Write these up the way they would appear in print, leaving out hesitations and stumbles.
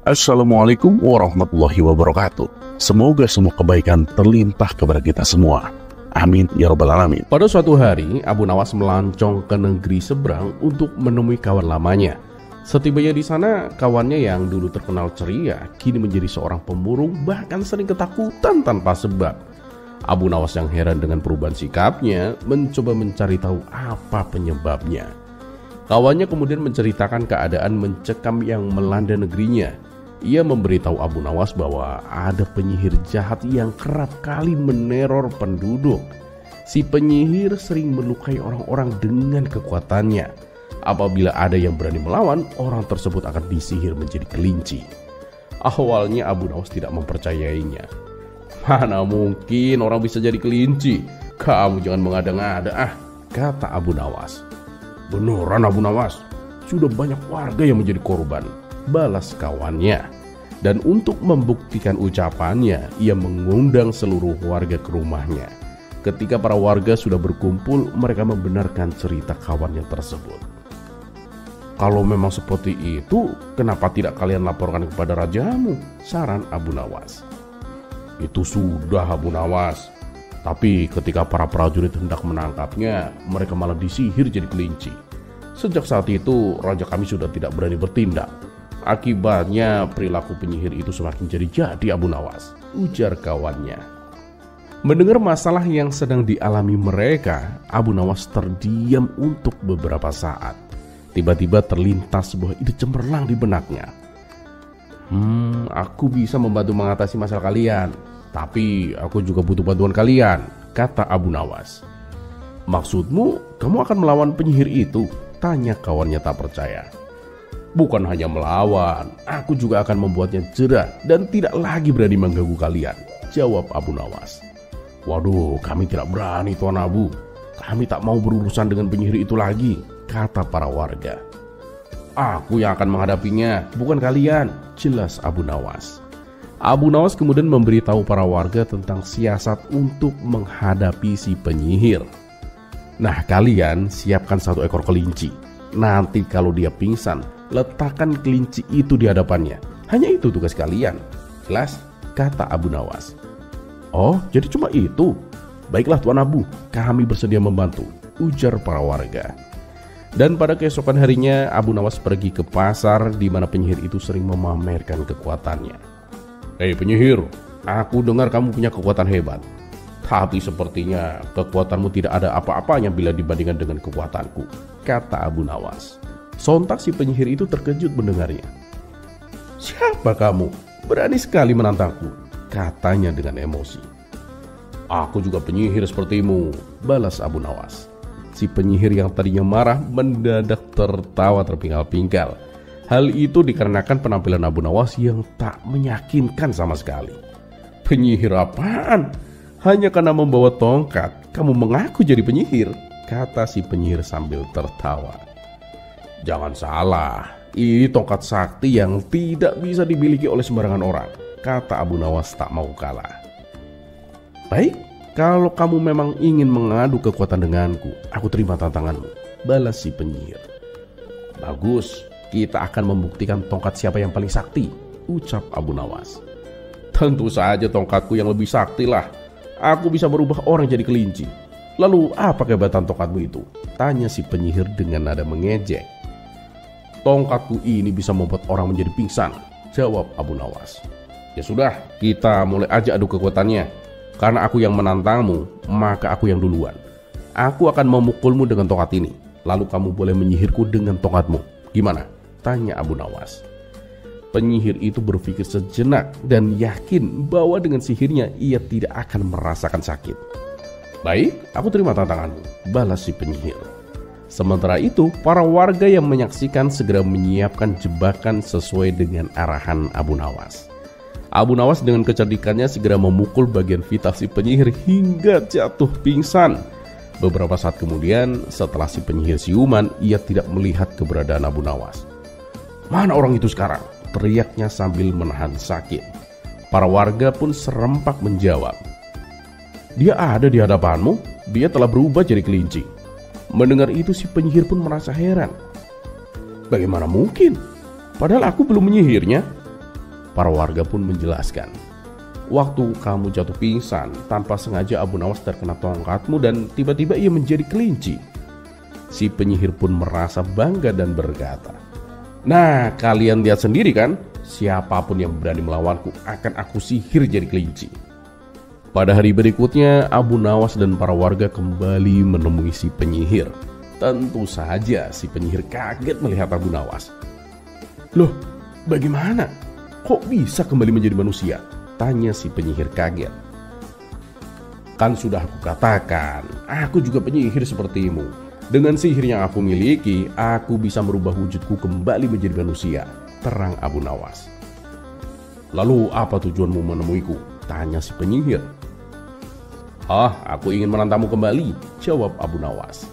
Assalamualaikum warahmatullahi wabarakatuh. Semoga semua kebaikan terlimpah kepada kita semua. Amin ya rabbal alamin. Pada suatu hari, Abu Nawas melancong ke negeri seberang untuk menemui kawan lamanya. Setibanya di sana, kawannya yang dulu terkenal ceria kini menjadi seorang pemurung, bahkan sering ketakutan tanpa sebab. Abu Nawas yang heran dengan perubahan sikapnya mencoba mencari tahu apa penyebabnya. Kawannya kemudian menceritakan keadaan mencekam yang melanda negerinya. Ia memberitahu Abu Nawas bahwa ada penyihir jahat yang kerap kali meneror penduduk. Si penyihir sering melukai orang-orang dengan kekuatannya. Apabila ada yang berani melawan, orang tersebut akan disihir menjadi kelinci. Awalnya Abu Nawas tidak mempercayainya. Mana mungkin orang bisa jadi kelinci? Kamu jangan mengada-ngada kata Abu Nawas. Beneran Abu Nawas, sudah banyak warga yang menjadi korban, balas kawannya. Dan untuk membuktikan ucapannya, ia mengundang seluruh warga ke rumahnya. Ketika para warga sudah berkumpul, mereka membenarkan cerita kawannya tersebut. Kalau memang seperti itu, kenapa tidak kalian laporkan kepada rajamu? Saran Abu Nawas. Itu sudah Abu Nawas. Tapi ketika para prajurit hendak menangkapnya, mereka malah disihir jadi kelinci. Sejak saat itu, raja kami sudah tidak berani bertindak. Akibatnya perilaku penyihir itu semakin jadi Abu Nawas, ujar kawannya. Mendengar masalah yang sedang dialami mereka, Abu Nawas terdiam untuk beberapa saat. Tiba-tiba terlintas sebuah ide cemerlang di benaknya. Aku bisa membantu mengatasi masalah kalian, tapi aku juga butuh bantuan kalian, kata Abu Nawas. Maksudmu, kamu akan melawan penyihir itu? Tanya kawannya tak percaya. Bukan hanya melawan, aku juga akan membuatnya jerah dan tidak lagi berani mengganggu kalian, jawab Abu Nawas. Waduh, kami tidak berani Tuan Abu. Kami tak mau berurusan dengan penyihir itu lagi, kata para warga. Aku yang akan menghadapinya, bukan kalian, jelas Abu Nawas. Abu Nawas kemudian memberitahu para warga tentang siasat untuk menghadapi si penyihir. Nah, kalian siapkan 1 ekor kelinci. Nanti kalau dia pingsan, letakkan kelinci itu di hadapannya. Hanya itu tugas kalian. Jelas? Kata Abu Nawas. Oh, jadi cuma itu? Baiklah Tuan Abu, kami bersedia membantu, ujar para warga. Dan pada keesokan harinya, Abu Nawas pergi ke pasar di mana penyihir itu sering memamerkan kekuatannya. Hei penyihir, aku dengar kamu punya kekuatan hebat. Tapi sepertinya kekuatanmu tidak ada apa-apanya bila dibandingkan dengan kekuatanku, kata Abu Nawas. Sontak si penyihir itu terkejut mendengarnya. Siapa kamu? Berani sekali menantangku, katanya dengan emosi. Aku juga penyihir sepertimu, balas Abu Nawas. Si penyihir yang tadinya marah mendadak tertawa terpingkal-pingkal. Hal itu dikarenakan penampilan Abu Nawas yang tak meyakinkan sama sekali. Penyihir apaan? Hanya karena membawa tongkat, kamu mengaku jadi penyihir, kata si penyihir sambil tertawa. Jangan salah, ini tongkat sakti yang tidak bisa dimiliki oleh sembarangan orang, kata Abu Nawas tak mau kalah. Baik, kalau kamu memang ingin mengadu kekuatan denganku, aku terima tantanganmu, balas si penyihir. Bagus, kita akan membuktikan tongkat siapa yang paling sakti, ucap Abu Nawas. Tentu saja tongkatku yang lebih sakti lah. Aku bisa merubah orang jadi kelinci. Lalu apa kehebatan tongkatmu itu? Tanya si penyihir dengan nada mengejek. Tongkatku ini bisa membuat orang menjadi pingsan, jawab Abu Nawas. Ya sudah, kita mulai aja adu kekuatannya. Karena aku yang menantangmu, maka aku yang duluan. Aku akan memukulmu dengan tongkat ini. Lalu kamu boleh menyihirku dengan tongkatmu. Gimana? Tanya Abu Nawas. Penyihir itu berpikir sejenak dan yakin bahwa dengan sihirnya ia tidak akan merasakan sakit. Baik, aku terima tantanganmu, balas si penyihir. Sementara itu, para warga yang menyaksikan segera menyiapkan jebakan sesuai dengan arahan Abu Nawas. Abu Nawas dengan kecerdikannya segera memukul bagian vital si penyihir hingga jatuh pingsan. Beberapa saat kemudian, setelah si penyihir siuman, ia tidak melihat keberadaan Abu Nawas. Mana orang itu sekarang? Teriaknya sambil menahan sakit. Para warga pun serempak menjawab. Dia ada di hadapanmu, dia telah berubah jadi kelinci. Mendengar itu si penyihir pun merasa heran. Bagaimana mungkin? Padahal aku belum menyihirnya. Para warga pun menjelaskan, waktu kamu jatuh pingsan, tanpa sengaja Abu Nawas terkena tongkatmu dan tiba-tiba ia menjadi kelinci. Si penyihir pun merasa bangga dan berkata, nah, kalian lihat sendiri kan, siapapun yang berani melawanku akan aku sihir jadi kelinci. Pada hari berikutnya, Abu Nawas dan para warga kembali menemui si penyihir. Tentu saja si penyihir kaget melihat Abu Nawas. Loh, bagaimana? Kok bisa kembali menjadi manusia? Tanya si penyihir kaget. Kan sudah aku katakan, aku juga penyihir sepertimu. Dengan sihir yang aku miliki, aku bisa merubah wujudku kembali menjadi manusia, terang Abu Nawas. Lalu apa tujuanmu menemuiku? Tanya si penyihir. Aku ingin menantangmu kembali, jawab Abu Nawas.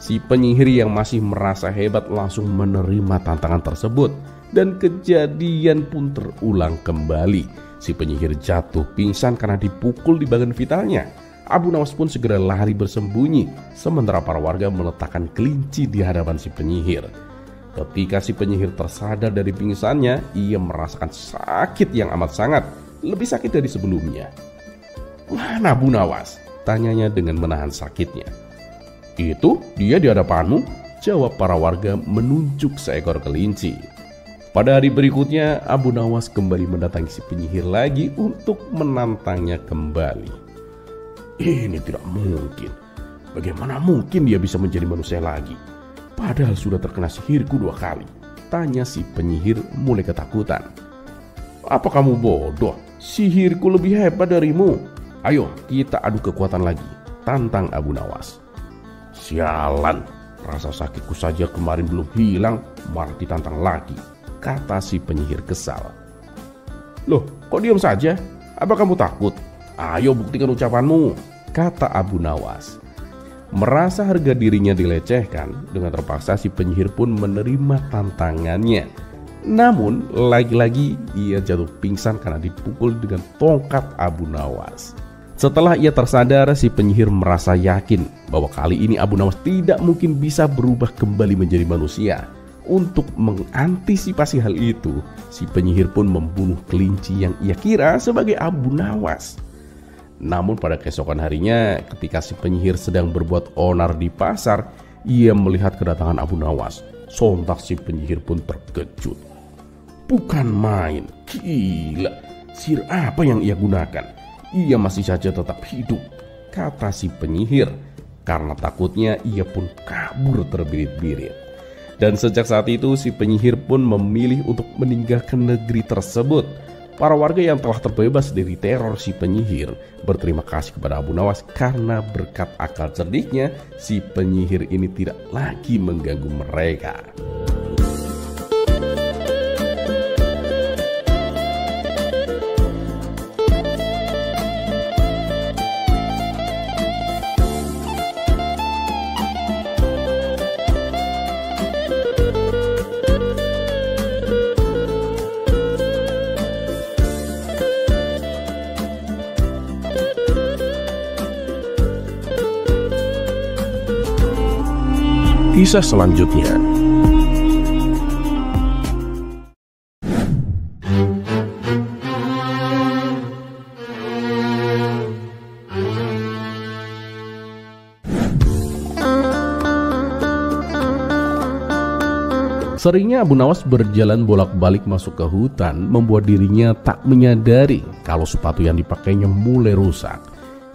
Si penyihir yang masih merasa hebat langsung menerima tantangan tersebut, dan kejadian pun terulang kembali. Si penyihir jatuh pingsan karena dipukul di bagian vitalnya. Abu Nawas pun segera lari bersembunyi, sementara para warga meletakkan kelinci di hadapan si penyihir. Ketika si penyihir tersadar dari pingsannya, ia merasakan sakit yang amat sangat, lebih sakit dari sebelumnya. Mana Abu Nawas? Tanyanya dengan menahan sakitnya. Itu dia di hadapanmu, jawab para warga menunjuk seekor kelinci. Pada hari berikutnya, Abu Nawas kembali mendatangi si penyihir lagi untuk menantangnya kembali. Ini tidak mungkin. Bagaimana mungkin dia bisa menjadi manusia lagi? Padahal sudah terkena sihirku 2 kali. Tanya si penyihir mulai ketakutan. Apa kamu bodoh? Sihirku lebih hebat darimu. Ayo kita adu kekuatan lagi, tantang Abu Nawas. Sialan, rasa sakitku saja kemarin belum hilang, malah ditantang lagi, kata si penyihir kesal. Loh, kok diam saja? Apa kamu takut? Ayo buktikan ucapanmu, kata Abu Nawas. Merasa harga dirinya dilecehkan, dengan terpaksa si penyihir pun menerima tantangannya. Namun lagi-lagi ia jatuh pingsan karena dipukul dengan tongkat Abu Nawas. Setelah ia tersadar, si penyihir merasa yakin bahwa kali ini Abu Nawas tidak mungkin bisa berubah kembali menjadi manusia. Untuk mengantisipasi hal itu, si penyihir pun membunuh kelinci yang ia kira sebagai Abu Nawas. Namun pada keesokan harinya, ketika si penyihir sedang berbuat onar di pasar, ia melihat kedatangan Abu Nawas. Sontak si penyihir pun terkejut. Bukan main, gila, sihir apa yang ia gunakan? Ia masih saja tetap hidup, kata si penyihir. Karena takutnya ia pun kabur terbirit-birit. Dan sejak saat itu si penyihir pun memilih untuk meninggalkan negeri tersebut. Para warga yang telah terbebas dari teror si penyihir berterima kasih kepada Abu Nawas karena berkat akal cerdiknya si penyihir ini tidak lagi mengganggu mereka. Kisah selanjutnya. Seringnya Abu Nawas berjalan bolak-balik masuk ke hutan, membuat dirinya tak menyadari kalau sepatu yang dipakainya mulai rusak.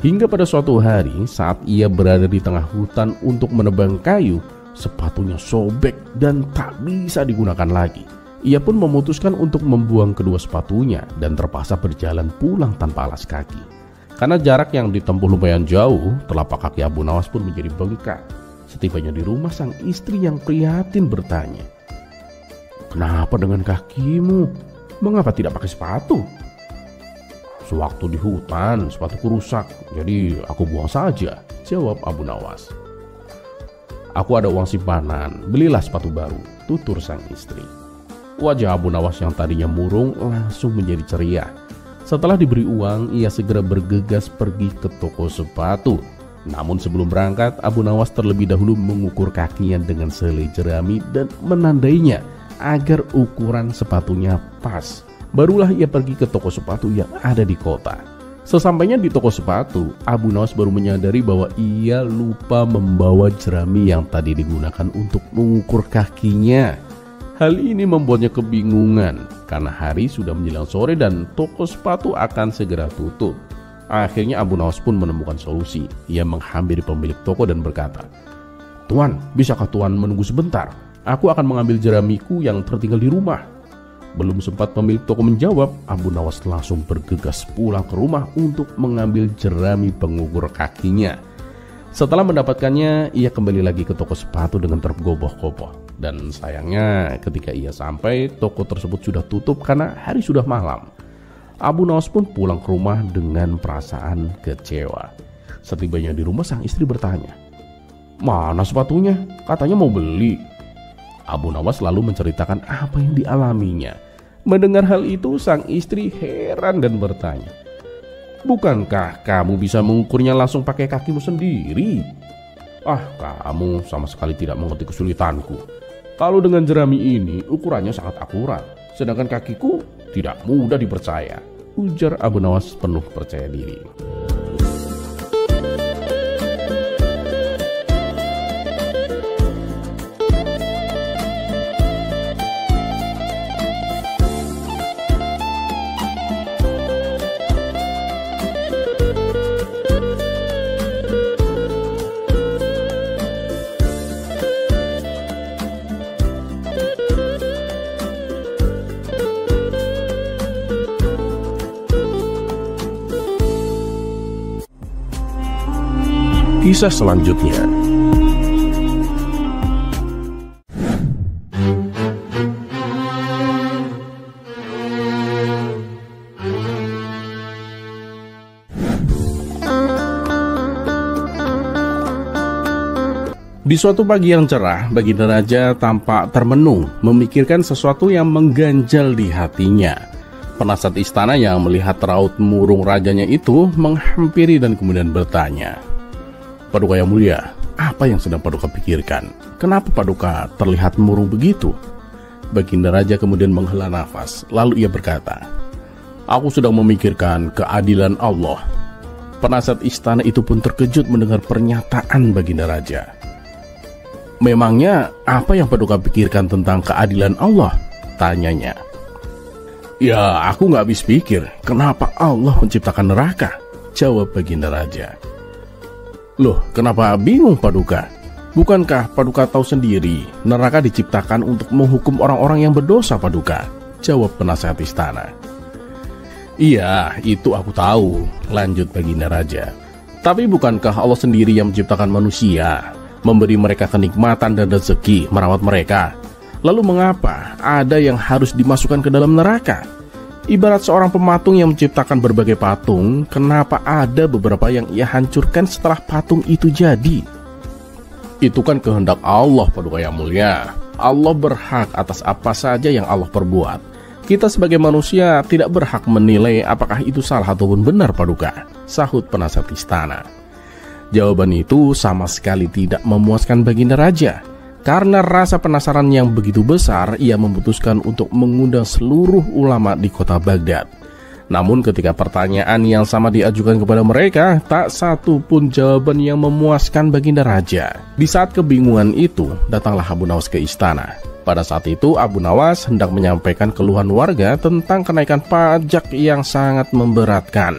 Hingga pada suatu hari saat ia berada di tengah hutan untuk menebang kayu, sepatunya sobek dan tak bisa digunakan lagi. Ia pun memutuskan untuk membuang kedua sepatunya dan terpaksa berjalan pulang tanpa alas kaki. Karena jarak yang ditempuh lumayan jauh, telapak kaki Abu Nawas pun menjadi bengkak. Setibanya di rumah, sang istri yang prihatin bertanya, "Kenapa dengan kakimu? Mengapa tidak pakai sepatu?" "Sewaktu di hutan, sepatuku rusak, jadi aku buang saja," jawab Abu Nawas. "Aku ada uang simpanan, belilah sepatu baru," tutur sang istri. Wajah Abu Nawas yang tadinya murung langsung menjadi ceria. Setelah diberi uang, ia segera bergegas pergi ke toko sepatu. Namun sebelum berangkat, Abu Nawas terlebih dahulu mengukur kakinya dengan selai jerami dan menandainya agar ukuran sepatunya pas. Barulah ia pergi ke toko sepatu yang ada di kota. Sesampainya di toko sepatu, Abu Nawas baru menyadari bahwa ia lupa membawa jerami yang tadi digunakan untuk mengukur kakinya. Hal ini membuatnya kebingungan karena hari sudah menjelang sore dan toko sepatu akan segera tutup. Akhirnya Abu Nawas pun menemukan solusi. Ia menghampiri pemilik toko dan berkata, "Tuan, bisakah Tuan menunggu sebentar? Aku akan mengambil jeramiku yang tertinggal di rumah." Belum sempat pemilik toko menjawab, Abu Nawas langsung bergegas pulang ke rumah untuk mengambil jerami pengukur kakinya. Setelah mendapatkannya, ia kembali lagi ke toko sepatu dengan tergopoh-gopoh. Dan sayangnya ketika ia sampai, toko tersebut sudah tutup karena hari sudah malam. Abu Nawas pun pulang ke rumah dengan perasaan kecewa. Setibanya di rumah, sang istri bertanya, "Mana sepatunya? Katanya mau beli." Abu Nawas lalu menceritakan apa yang dialaminya. Mendengar hal itu, sang istri heran dan bertanya, "Bukankah kamu bisa mengukurnya langsung pakai kakimu sendiri?" "Ah, kamu sama sekali tidak mengerti kesulitanku. Kalau dengan jerami ini ukurannya sangat akurat, sedangkan kakiku tidak mudah dipercaya," ujar Abu Nawas penuh percaya diri. Kisah selanjutnya. Di suatu pagi yang cerah, Baginda Raja tampak termenung, memikirkan sesuatu yang mengganjal di hatinya. Penasihat istana yang melihat raut murung rajanya itu menghampiri dan kemudian bertanya, "Paduka yang mulia, apa yang sedang Paduka pikirkan? Kenapa Paduka terlihat murung begitu?" Baginda Raja kemudian menghela nafas, lalu ia berkata, "Aku sedang memikirkan keadilan Allah." Penasihat istana itu pun terkejut mendengar pernyataan Baginda Raja. "Memangnya apa yang Paduka pikirkan tentang keadilan Allah?" tanyanya. "Ya, aku gak habis pikir, kenapa Allah menciptakan neraka?" jawab Baginda Raja. "Loh, kenapa bingung Paduka? Bukankah Paduka tahu sendiri neraka diciptakan untuk menghukum orang-orang yang berdosa Paduka?" jawab penasihat istana. "Iya, itu aku tahu," lanjut Baginda Raja. "Tapi bukankah Allah sendiri yang menciptakan manusia, memberi mereka kenikmatan dan rezeki, merawat mereka? Lalu mengapa ada yang harus dimasukkan ke dalam neraka? Ibarat seorang pematung yang menciptakan berbagai patung, kenapa ada beberapa yang ia hancurkan setelah patung itu jadi? Itu kan kehendak Allah, Paduka yang mulia. Allah berhak atas apa saja yang Allah perbuat. Kita sebagai manusia tidak berhak menilai apakah itu salah ataupun benar, Paduka," sahut penasihat istana. Jawaban itu sama sekali tidak memuaskan Baginda Raja. Karena rasa penasaran yang begitu besar, ia memutuskan untuk mengundang seluruh ulama di kota Baghdad. Namun ketika pertanyaan yang sama diajukan kepada mereka, tak satu pun jawaban yang memuaskan Baginda Raja. Di saat kebingungan itu, datanglah Abu Nawas ke istana. Pada saat itu, Abu Nawas hendak menyampaikan keluhan warga tentang kenaikan pajak yang sangat memberatkan.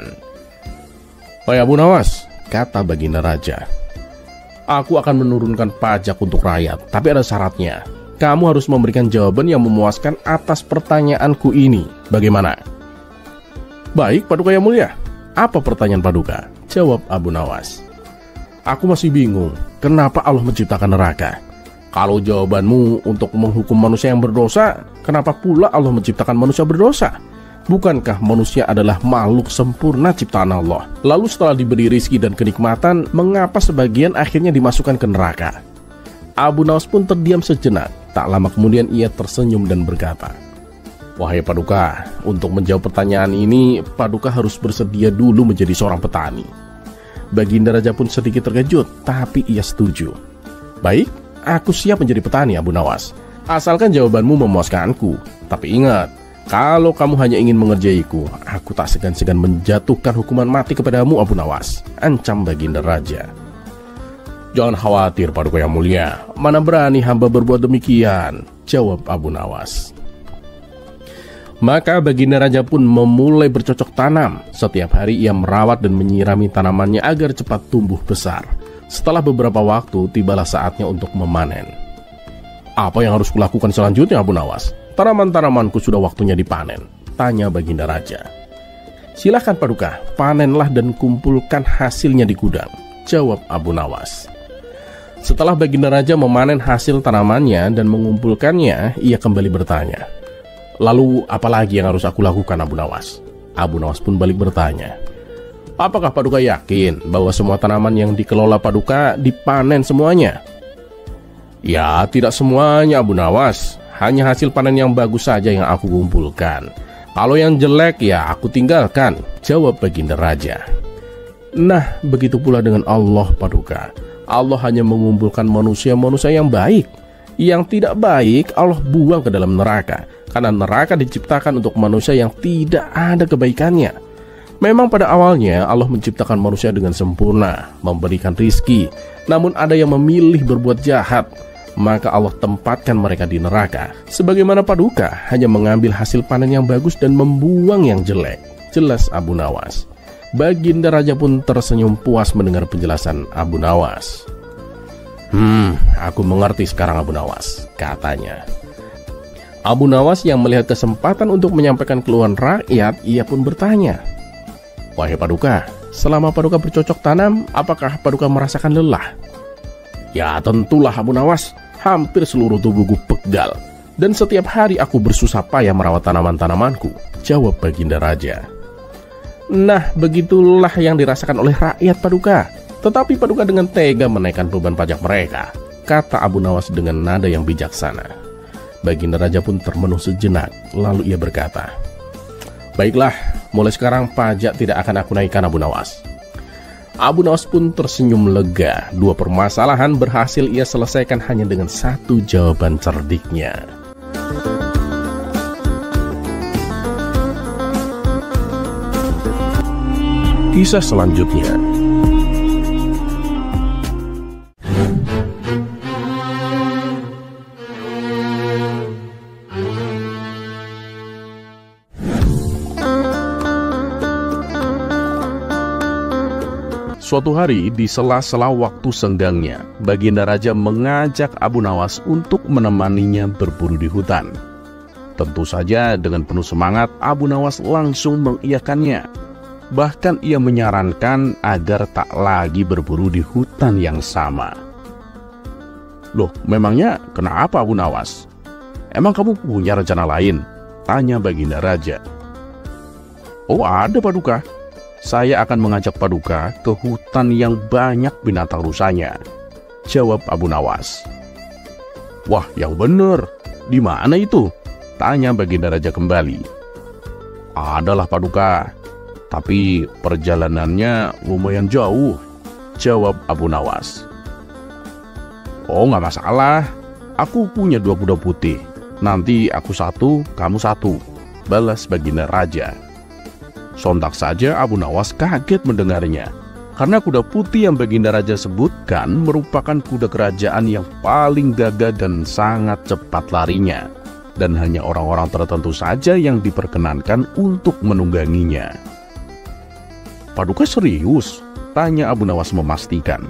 "Wahai Abu Nawas," kata Baginda Raja, "aku akan menurunkan pajak untuk rakyat, tapi ada syaratnya. Kamu harus memberikan jawaban yang memuaskan atas pertanyaanku ini. Bagaimana?" "Baik, Paduka yang mulia. Apa pertanyaan Paduka?" jawab Abu Nawas. "Aku masih bingung, kenapa Allah menciptakan neraka? Kalau jawabanmu untuk menghukum manusia yang berdosa, kenapa pula Allah menciptakan manusia berdosa? Bukankah manusia adalah makhluk sempurna ciptaan Allah? Lalu setelah diberi rizki dan kenikmatan, mengapa sebagian akhirnya dimasukkan ke neraka?" Abu Nawas pun terdiam sejenak. Tak lama kemudian ia tersenyum dan berkata, "Wahai Paduka, untuk menjawab pertanyaan ini, Paduka harus bersedia dulu menjadi seorang petani." Baginda Raja pun sedikit terkejut, tapi ia setuju. "Baik, aku siap menjadi petani, Abu Nawas. Asalkan jawabanmu memuaskanku. Tapi ingat, Kalau kamu hanya ingin mengerjaiku, aku tak segan-segan menjatuhkan hukuman mati kepadamu, Abu Nawas, ancam Baginda Raja. Jangan khawatir, Paduka yang mulia, mana berani hamba berbuat demikian, jawab Abu Nawas. Maka Baginda Raja pun memulai bercocok tanam. Setiap hari ia merawat dan menyirami tanamannya agar cepat tumbuh besar. Setelah beberapa waktu, tibalah saatnya untuk memanen. Apa yang harus kulakukan selanjutnya, Abu Nawas? Tanaman-tanamanku sudah waktunya dipanen, tanya Baginda Raja. Silahkan Paduka, panenlah dan kumpulkan hasilnya di gudang, jawab Abu Nawas. Setelah Baginda Raja memanen hasil tanamannya dan mengumpulkannya, ia kembali bertanya, lalu apa lagi yang harus aku lakukan, Abu Nawas? Abu Nawas pun balik bertanya, apakah Paduka yakin bahwa semua tanaman yang dikelola Paduka dipanen semuanya? Ya, tidak semuanya, Abu Nawas. Hanya hasil panen yang bagus saja yang aku kumpulkan. Kalau yang jelek ya aku tinggalkan, jawab Baginda Raja. Nah, begitu pula dengan Allah, Paduka. Allah hanya mengumpulkan manusia-manusia yang baik. Yang tidak baik Allah buang ke dalam neraka, karena neraka diciptakan untuk manusia yang tidak ada kebaikannya. Memang pada awalnya Allah menciptakan manusia dengan sempurna, memberikan rizki. Namun ada yang memilih berbuat jahat, maka Allah tempatkan mereka di neraka. Sebagaimana Paduka hanya mengambil hasil panen yang bagus dan membuang yang jelek, jelas Abu Nawas. Baginda Raja pun tersenyum puas mendengar penjelasan Abu Nawas. Aku mengerti sekarang, Abu Nawas, katanya. Abu Nawas yang melihat kesempatan untuk menyampaikan keluhan rakyat, ia pun bertanya, wahai Paduka, selama Paduka bercocok tanam, apakah Paduka merasakan lelah? Ya tentulah, Abu Nawas. Hampir seluruh tubuhku pegal, dan setiap hari aku bersusah payah merawat tanaman-tanamanku, jawab Baginda Raja. Nah, begitulah yang dirasakan oleh rakyat, Paduka. Tetapi Paduka dengan tega menaikkan beban pajak mereka, kata Abu Nawas dengan nada yang bijaksana. Baginda Raja pun termenung sejenak, lalu ia berkata, baiklah, mulai sekarang pajak tidak akan aku naikkan, Abu Nawas. Abu Nawas pun tersenyum lega. Dua permasalahan berhasil ia selesaikan hanya dengan satu jawaban cerdiknya. Kisah selanjutnya. Suatu hari, di sela-sela waktu senggangnya, Baginda Raja mengajak Abu Nawas untuk menemaninya berburu di hutan. Tentu saja dengan penuh semangat, Abu Nawas langsung mengiyakannya. Bahkan ia menyarankan agar tak lagi berburu di hutan yang sama. Loh, memangnya kenapa, Abu Nawas? Emang kamu punya rencana lain? Tanya Baginda Raja. Oh, ada, Paduka. Saya akan mengajak Paduka ke hutan yang banyak binatang rusanya, jawab Abu Nawas. Wah, yang bener. Di mana itu? Tanya Baginda Raja kembali. Adalah, Paduka. Tapi perjalanannya lumayan jauh, jawab Abu Nawas. Oh, nggak masalah. Aku punya 2 kuda putih. Nanti aku 1, kamu 1, balas Baginda Raja. Sontak saja Abu Nawas kaget mendengarnya, karena kuda putih yang Baginda Raja sebutkan merupakan kuda kerajaan yang paling gagah dan sangat cepat larinya, dan hanya orang-orang tertentu saja yang diperkenankan untuk menungganginya. Paduka serius? Tanya Abu Nawas memastikan.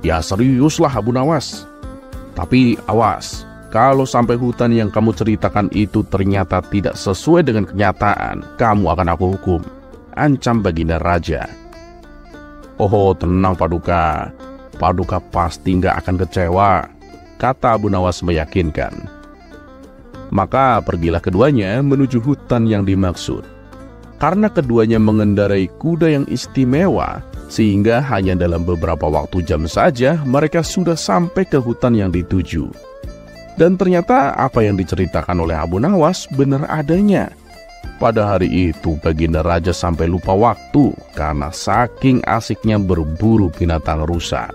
Ya seriuslah, Abu Nawas. Tapi awas, kalau sampai hutan yang kamu ceritakan itu ternyata tidak sesuai dengan kenyataan, kamu akan aku hukum, ancam Baginda Raja. Oh, tenang Paduka. Paduka pasti nggak akan kecewa, kata Abu Nawas meyakinkan. Maka pergilah keduanya menuju hutan yang dimaksud. Karena keduanya mengendarai kuda yang istimewa, sehingga hanya dalam beberapa waktu jam saja mereka sudah sampai ke hutan yang dituju. Dan ternyata apa yang diceritakan oleh Abu Nawas benar adanya. Pada hari itu Baginda Raja sampai lupa waktu karena saking asiknya berburu binatang rusa.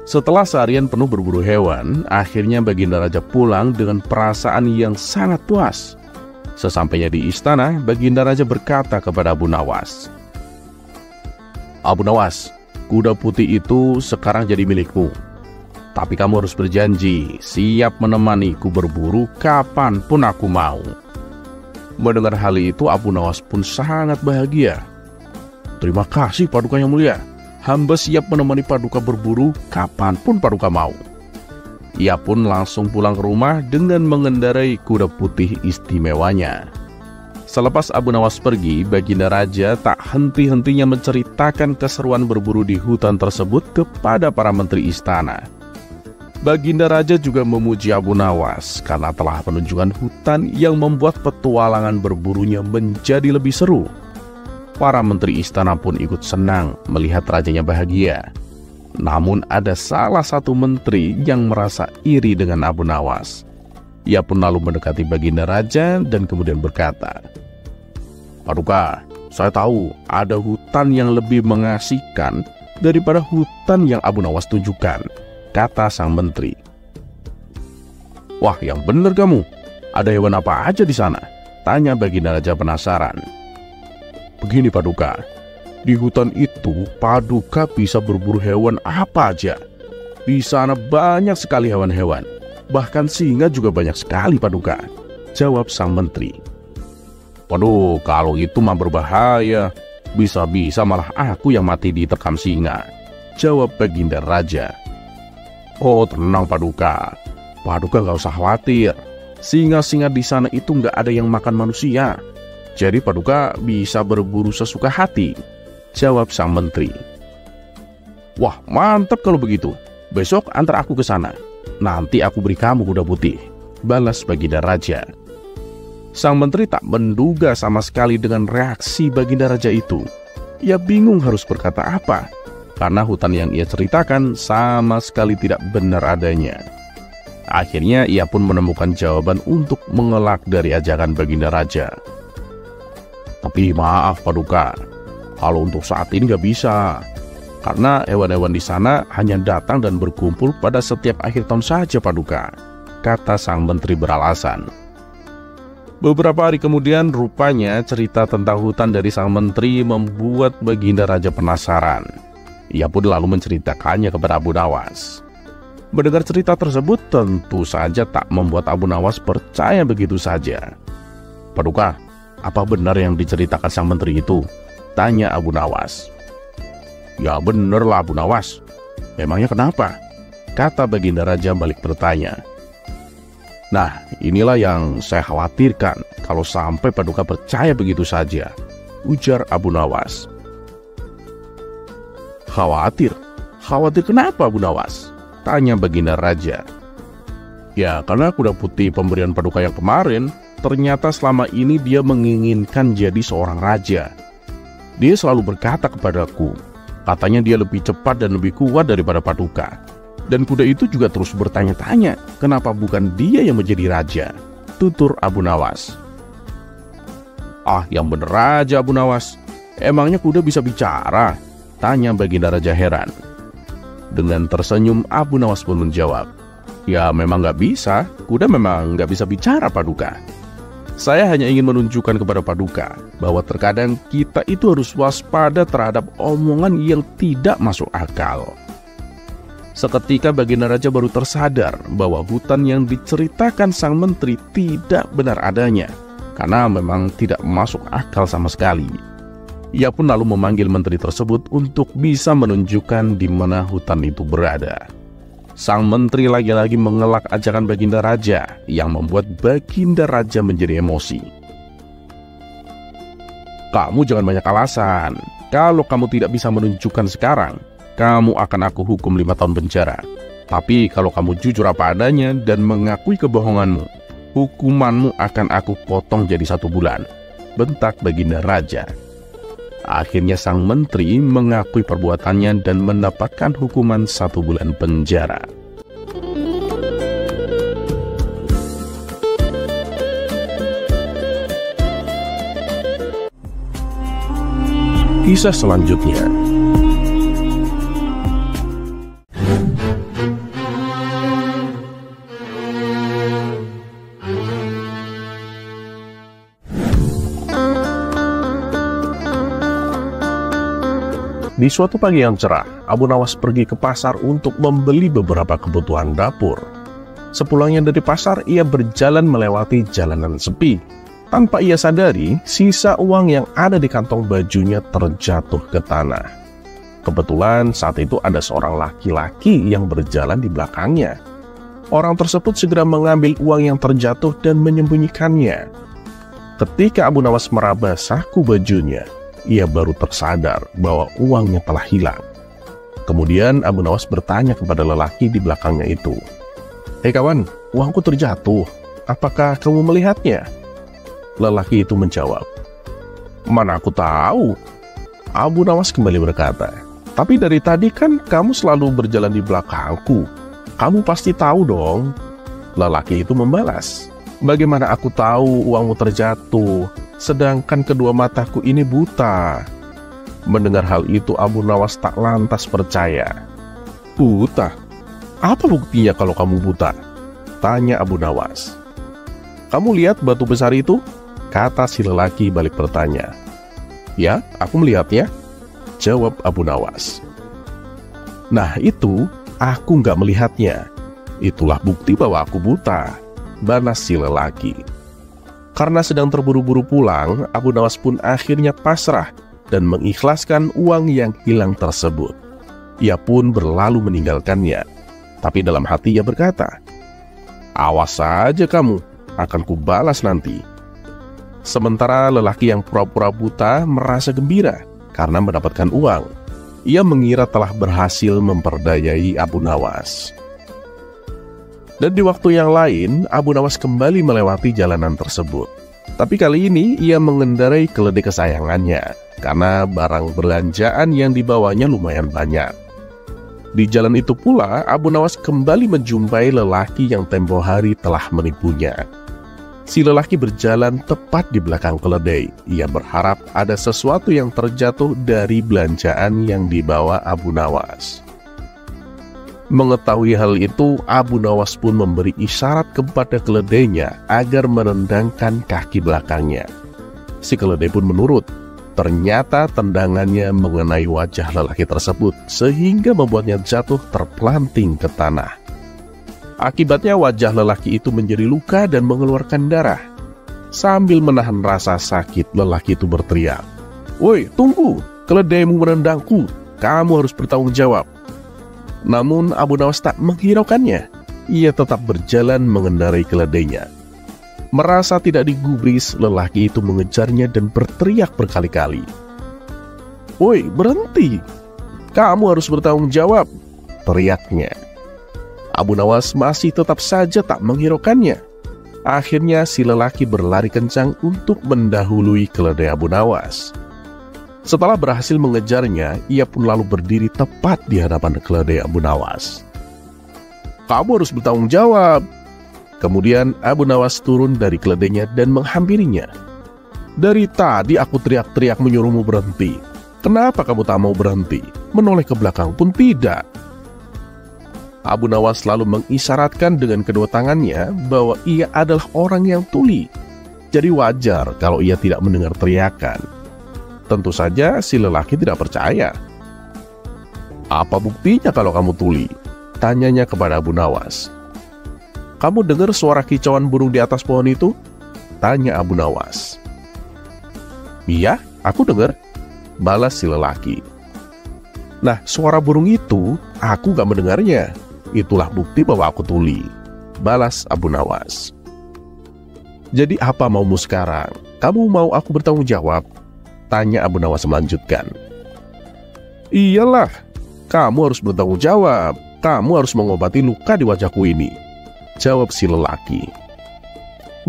Setelah seharian penuh berburu hewan, akhirnya Baginda Raja pulang dengan perasaan yang sangat puas. Sesampainya di istana, Baginda Raja berkata kepada Abu Nawas, "Abu Nawas, kuda putih itu sekarang jadi milikmu. Tapi kamu harus berjanji siap menemaniku berburu kapanpun aku mau." Mendengar hal itu, Abu Nawas pun sangat bahagia. "Terima kasih Paduka yang mulia. Hamba siap menemani Paduka berburu kapanpun Paduka mau." Ia pun langsung pulang ke rumah dengan mengendarai kuda putih istimewanya. Selepas Abu Nawas pergi, Baginda Raja tak henti-hentinya menceritakan keseruan berburu di hutan tersebut kepada para menteri istana. Baginda Raja juga memuji Abu Nawas karena telah menunjukkan hutan yang membuat petualangan berburunya menjadi lebih seru. Para menteri istana pun ikut senang melihat rajanya bahagia. Namun ada salah satu menteri yang merasa iri dengan Abu Nawas. Ia pun lalu mendekati Baginda Raja dan kemudian berkata, "Paduka, saya tahu ada hutan yang lebih mengasihkan daripada hutan yang Abu Nawas tunjukkan," kata sang menteri. "Wah, yang benar kamu. Ada hewan apa aja di sana?" tanya Baginda Raja penasaran. "Begini Paduka, di hutan itu Paduka bisa berburu hewan apa aja. Di sana banyak sekali hewan-hewan, bahkan singa juga banyak sekali Paduka," jawab sang menteri. "Waduh, kalau itu mah berbahaya. Bisa-bisa malah aku yang mati diterkam singa," jawab Baginda Raja. "Oh, tenang Paduka. Paduka gak usah khawatir. Singa-singa di sana itu gak ada yang makan manusia. Jadi Paduka bisa berburu sesuka hati," jawab sang menteri. "Wah, mantap kalau begitu. Besok antar aku ke sana. Nanti aku beri kamu kuda putih," balas Baginda Raja. Sang menteri tak menduga sama sekali dengan reaksi Baginda Raja itu. Ia bingung harus berkata apa, karena hutan yang ia ceritakan sama sekali tidak benar adanya. Akhirnya ia pun menemukan jawaban untuk mengelak dari ajakan Baginda Raja. "Tapi maaf Paduka, kalau untuk saat ini gak bisa. Karena hewan-hewan di sana hanya datang dan berkumpul pada setiap akhir tahun saja Paduka," kata sang menteri beralasan. Beberapa hari kemudian, rupanya cerita tentang hutan dari sang menteri membuat Baginda Raja penasaran. Ia pun lalu menceritakannya kepada Abu Nawas. Mendengar cerita tersebut tentu saja tak membuat Abu Nawas percaya begitu saja. "Paduka, apa benar yang diceritakan sang menteri itu?" tanya Abu Nawas. "Ya bener lah Abu Nawas. Memangnya kenapa?" kata Baginda Raja balik bertanya. "Nah, inilah yang saya khawatirkan kalau sampai Paduka percaya begitu saja," ujar Abu Nawas. "Khawatir? Khawatir kenapa Abu Nawas?" tanya Baginda Raja. "Ya karena kuda putih pemberian Paduka yang kemarin, ternyata selama ini dia menginginkan jadi seorang raja. Dia selalu berkata kepadaku, katanya dia lebih cepat dan lebih kuat daripada Paduka. Dan kuda itu juga terus bertanya-tanya, kenapa bukan dia yang menjadi raja," tutur Abu Nawas. "Ah, yang bener aja Abu Nawas. Emangnya kuda bisa bicara?" tanya Baginda Raja heran. Dengan tersenyum, Abu Nawas pun menjawab, "Ya memang gak bisa. Kuda memang gak bisa bicara Paduka. Saya hanya ingin menunjukkan kepada Paduka bahwa terkadang kita itu harus waspada terhadap omongan yang tidak masuk akal." Seketika Baginda Raja baru tersadar bahwa hutan yang diceritakan sang menteri tidak benar adanya, karena memang tidak masuk akal sama sekali. Ia pun lalu memanggil menteri tersebut untuk bisa menunjukkan di mana hutan itu berada. Sang menteri lagi-lagi mengelak ajakan Baginda Raja yang membuat Baginda Raja menjadi emosi. "Kamu jangan banyak alasan. Kalau kamu tidak bisa menunjukkan sekarang, kamu akan aku hukum 5 tahun penjara. Tapi kalau kamu jujur apa adanya dan mengakui kebohonganmu, hukumanmu akan aku potong jadi 1 bulan," bentak Baginda Raja. Akhirnya sang menteri mengakui perbuatannya dan mendapatkan hukuman 1 bulan penjara. Kisah selanjutnya. Di suatu pagi yang cerah, Abu Nawas pergi ke pasar untuk membeli beberapa kebutuhan dapur. Sepulangnya dari pasar, ia berjalan melewati jalanan sepi. Tanpa ia sadari, sisa uang yang ada di kantong bajunya terjatuh ke tanah. Kebetulan saat itu ada seorang laki-laki yang berjalan di belakangnya. Orang tersebut segera mengambil uang yang terjatuh dan menyembunyikannya. Ketika Abu Nawas meraba saku bajunya, ia baru tersadar bahwa uangnya telah hilang. Kemudian Abu Nawas bertanya kepada lelaki di belakangnya itu, "Hei kawan, uangku terjatuh. Apakah kamu melihatnya?" Lelaki itu menjawab, "Mana aku tahu." Abu Nawas kembali berkata, "Tapi dari tadi kan kamu selalu berjalan di belakangku. Kamu pasti tahu dong." Lelaki itu membalas, "Bagaimana aku tahu uangmu terjatuh, sedangkan kedua mataku ini buta?" Mendengar hal itu, Abu Nawas tak lantas percaya. "Buta? Apa buktinya kalau kamu buta?" tanya Abu Nawas. "Kamu lihat batu besar itu?" kata si lelaki balik bertanya. "Ya, aku melihatnya," jawab Abu Nawas. "Nah itu, aku nggak melihatnya. Itulah bukti bahwa aku buta," balas si lelaki. Karena sedang terburu-buru pulang, Abu Nawas pun akhirnya pasrah dan mengikhlaskan uang yang hilang tersebut. Ia pun berlalu meninggalkannya. Tapi dalam hati ia berkata, "Awas saja kamu, akan kubalas nanti." Sementara lelaki yang pura-pura buta merasa gembira karena mendapatkan uang. Ia mengira telah berhasil memperdayai Abu Nawas. Dan di waktu yang lain, Abu Nawas kembali melewati jalanan tersebut. Tapi kali ini ia mengendarai keledai kesayangannya, karena barang belanjaan yang dibawanya lumayan banyak. Di jalan itu pula, Abu Nawas kembali menjumpai lelaki yang tempo hari telah menipunya. Si lelaki berjalan tepat di belakang keledai. Ia berharap ada sesuatu yang terjatuh dari belanjaan yang dibawa Abu Nawas. Mengetahui hal itu, Abu Nawas pun memberi isyarat kepada keledainya agar merendangkan kaki belakangnya. Si keledai pun menurut. Ternyata tendangannya mengenai wajah lelaki tersebut sehingga membuatnya jatuh terpelanting ke tanah. Akibatnya wajah lelaki itu menjadi luka dan mengeluarkan darah. Sambil menahan rasa sakit, lelaki itu berteriak, "Woi, tunggu! Keledaimu menendangku! Kamu harus bertanggung jawab!" Namun Abu Nawas tak menghiraukannya. Ia tetap berjalan mengendarai keledainya. Merasa tidak digubris, lelaki itu mengejarnya dan berteriak berkali-kali, "Woi, berhenti! Kamu harus bertanggung jawab!" teriaknya. Abu Nawas masih tetap saja tak menghiraukannya. Akhirnya si lelaki berlari kencang untuk mendahului keledai Abu Nawas. Setelah berhasil mengejarnya, ia pun lalu berdiri tepat di hadapan keledai Abu Nawas. "Kamu harus bertanggung jawab!" Kemudian Abu Nawas turun dari keledainya dan menghampirinya. "Dari tadi aku teriak-teriak menyuruhmu berhenti. Kenapa kamu tak mau berhenti? Menoleh ke belakang pun tidak." Abu Nawas lalu mengisyaratkan dengan kedua tangannya bahwa ia adalah orang yang tuli. Jadi wajar kalau ia tidak mendengar teriakan. Tentu saja si lelaki tidak percaya. "Apa buktinya kalau kamu tuli?" tanyanya kepada Abu Nawas. "Kamu dengar suara kicauan burung di atas pohon itu?" tanya Abu Nawas. "Iya, aku dengar," balas si lelaki. "Nah, suara burung itu aku gak mendengarnya. Itulah bukti bahwa aku tuli," balas Abu Nawas. "Jadi apa maumu sekarang? Kamu mau aku bertanggung jawab?" tanya Abu Nawas melanjutkan. "Iyalah, kamu harus bertanggung jawab. Kamu harus mengobati luka di wajahku ini," jawab si lelaki.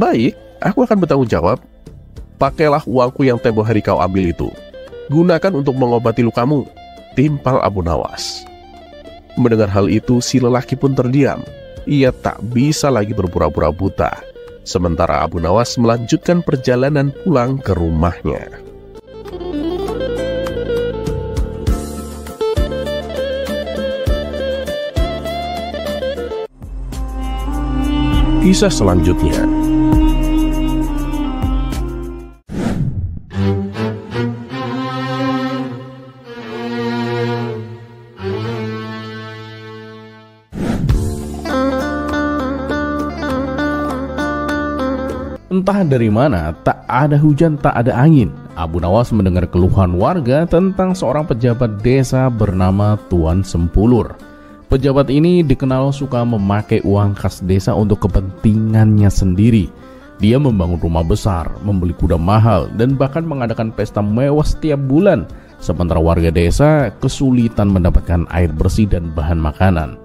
"Baik, aku akan bertanggung jawab. Pakailah uangku yang tempo hari kau ambil itu. Gunakan untuk mengobati lukamu," timpal Abu Nawas. Mendengar hal itu, si lelaki pun terdiam. Ia tak bisa lagi berpura-pura buta. Sementara Abu Nawas melanjutkan perjalanan pulang ke rumahnya. Kisah selanjutnya. Entah dari mana, tak ada hujan, tak ada angin, Abu Nawas mendengar keluhan warga tentang seorang pejabat desa bernama Tuan Sempulur. Pejabat ini dikenal suka memakai uang kas desa untuk kepentingannya sendiri. Dia membangun rumah besar, membeli kuda mahal, dan bahkan mengadakan pesta mewah setiap bulan. Sementara warga desa kesulitan mendapatkan air bersih dan bahan makanan.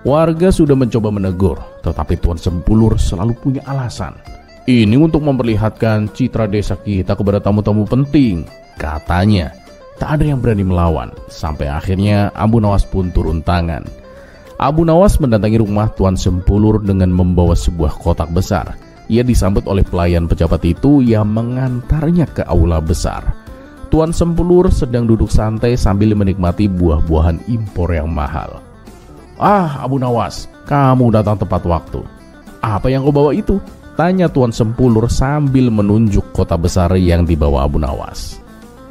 Warga sudah mencoba menegur, tetapi Tuan Sempulur selalu punya alasan. Ini untuk memperlihatkan citra desa kita kepada tamu-tamu penting, katanya. Tak ada yang berani melawan, sampai akhirnya Abu Nawas pun turun tangan. Abu Nawas mendatangi rumah Tuan Sempulur dengan membawa sebuah kotak besar. Ia disambut oleh pelayan pejabat itu yang mengantarnya ke aula besar. Tuan Sempulur sedang duduk santai sambil menikmati buah-buahan impor yang mahal. "Ah, Abu Nawas, kamu datang tepat waktu. Apa yang kau bawa itu?" tanya Tuan Sempulur sambil menunjuk kotak besar yang dibawa Abu Nawas.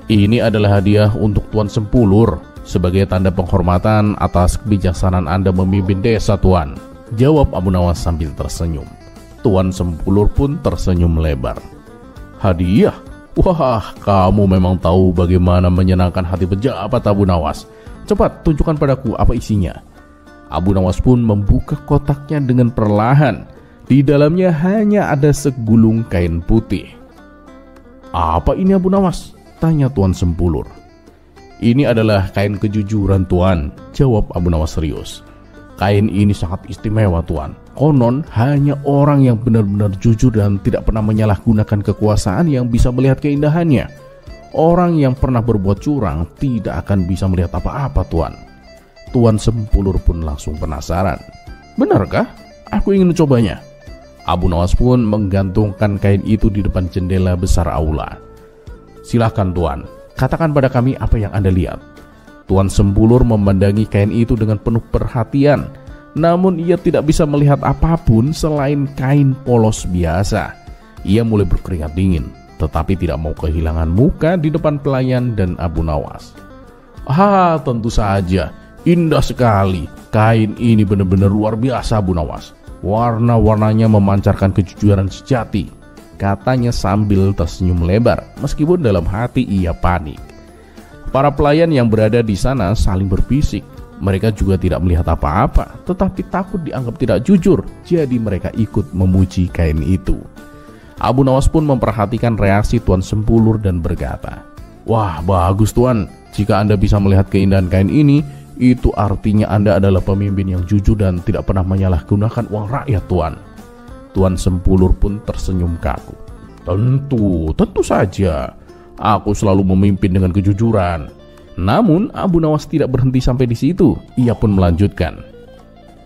"Ini adalah hadiah untuk Tuan Sempulur sebagai tanda penghormatan atas kebijaksanaan Anda memimpin desa, Tuan," jawab Abu Nawas sambil tersenyum. Tuan Sempulur pun tersenyum lebar. "Hadiah? Wah, kamu memang tahu bagaimana menyenangkan hati pejabat, Abu Nawas. Cepat tunjukkan padaku apa isinya." Abu Nawas pun membuka kotaknya dengan perlahan. Di dalamnya hanya ada segulung kain putih. "Apa ini, Abu Nawas?" tanya Tuan Sempulur. "Ini adalah kain kejujuran, Tuan," jawab Abu Nawas serius. "Kain ini sangat istimewa, Tuan. Konon hanya orang yang benar-benar jujur dan tidak pernah menyalahgunakan kekuasaan yang bisa melihat keindahannya. Orang yang pernah berbuat curang tidak akan bisa melihat apa-apa, Tuan." Tuan Sempulur pun langsung penasaran. "Benarkah? Aku ingin mencobanya." Abu Nawas pun menggantungkan kain itu di depan jendela besar aula. "Silahkan, Tuan, katakan pada kami apa yang Anda lihat." Tuan Sempulur memandangi kain itu dengan penuh perhatian. Namun ia tidak bisa melihat apapun selain kain polos biasa. Ia mulai berkeringat dingin, tetapi tidak mau kehilangan muka di depan pelayan dan Abu Nawas. "Ah, tentu saja. Indah sekali. Kain ini benar-benar luar biasa, Abu Nawas. Warna-warnanya memancarkan kejujuran sejati," katanya sambil tersenyum lebar, meskipun dalam hati ia panik. Para pelayan yang berada di sana saling berbisik. Mereka juga tidak melihat apa-apa, tetapi takut dianggap tidak jujur, jadi mereka ikut memuji kain itu. Abu Nawas pun memperhatikan reaksi Tuan Sempulur dan berkata, "Wah, bagus, Tuan. Jika Anda bisa melihat keindahan kain ini, itu artinya Anda adalah pemimpin yang jujur dan tidak pernah menyalahgunakan uang rakyat, Tuan." Tuan Sempulur pun tersenyum kaku. Tentu saja. Aku selalu memimpin dengan kejujuran." Namun Abu Nawas tidak berhenti sampai di situ. Ia pun melanjutkan,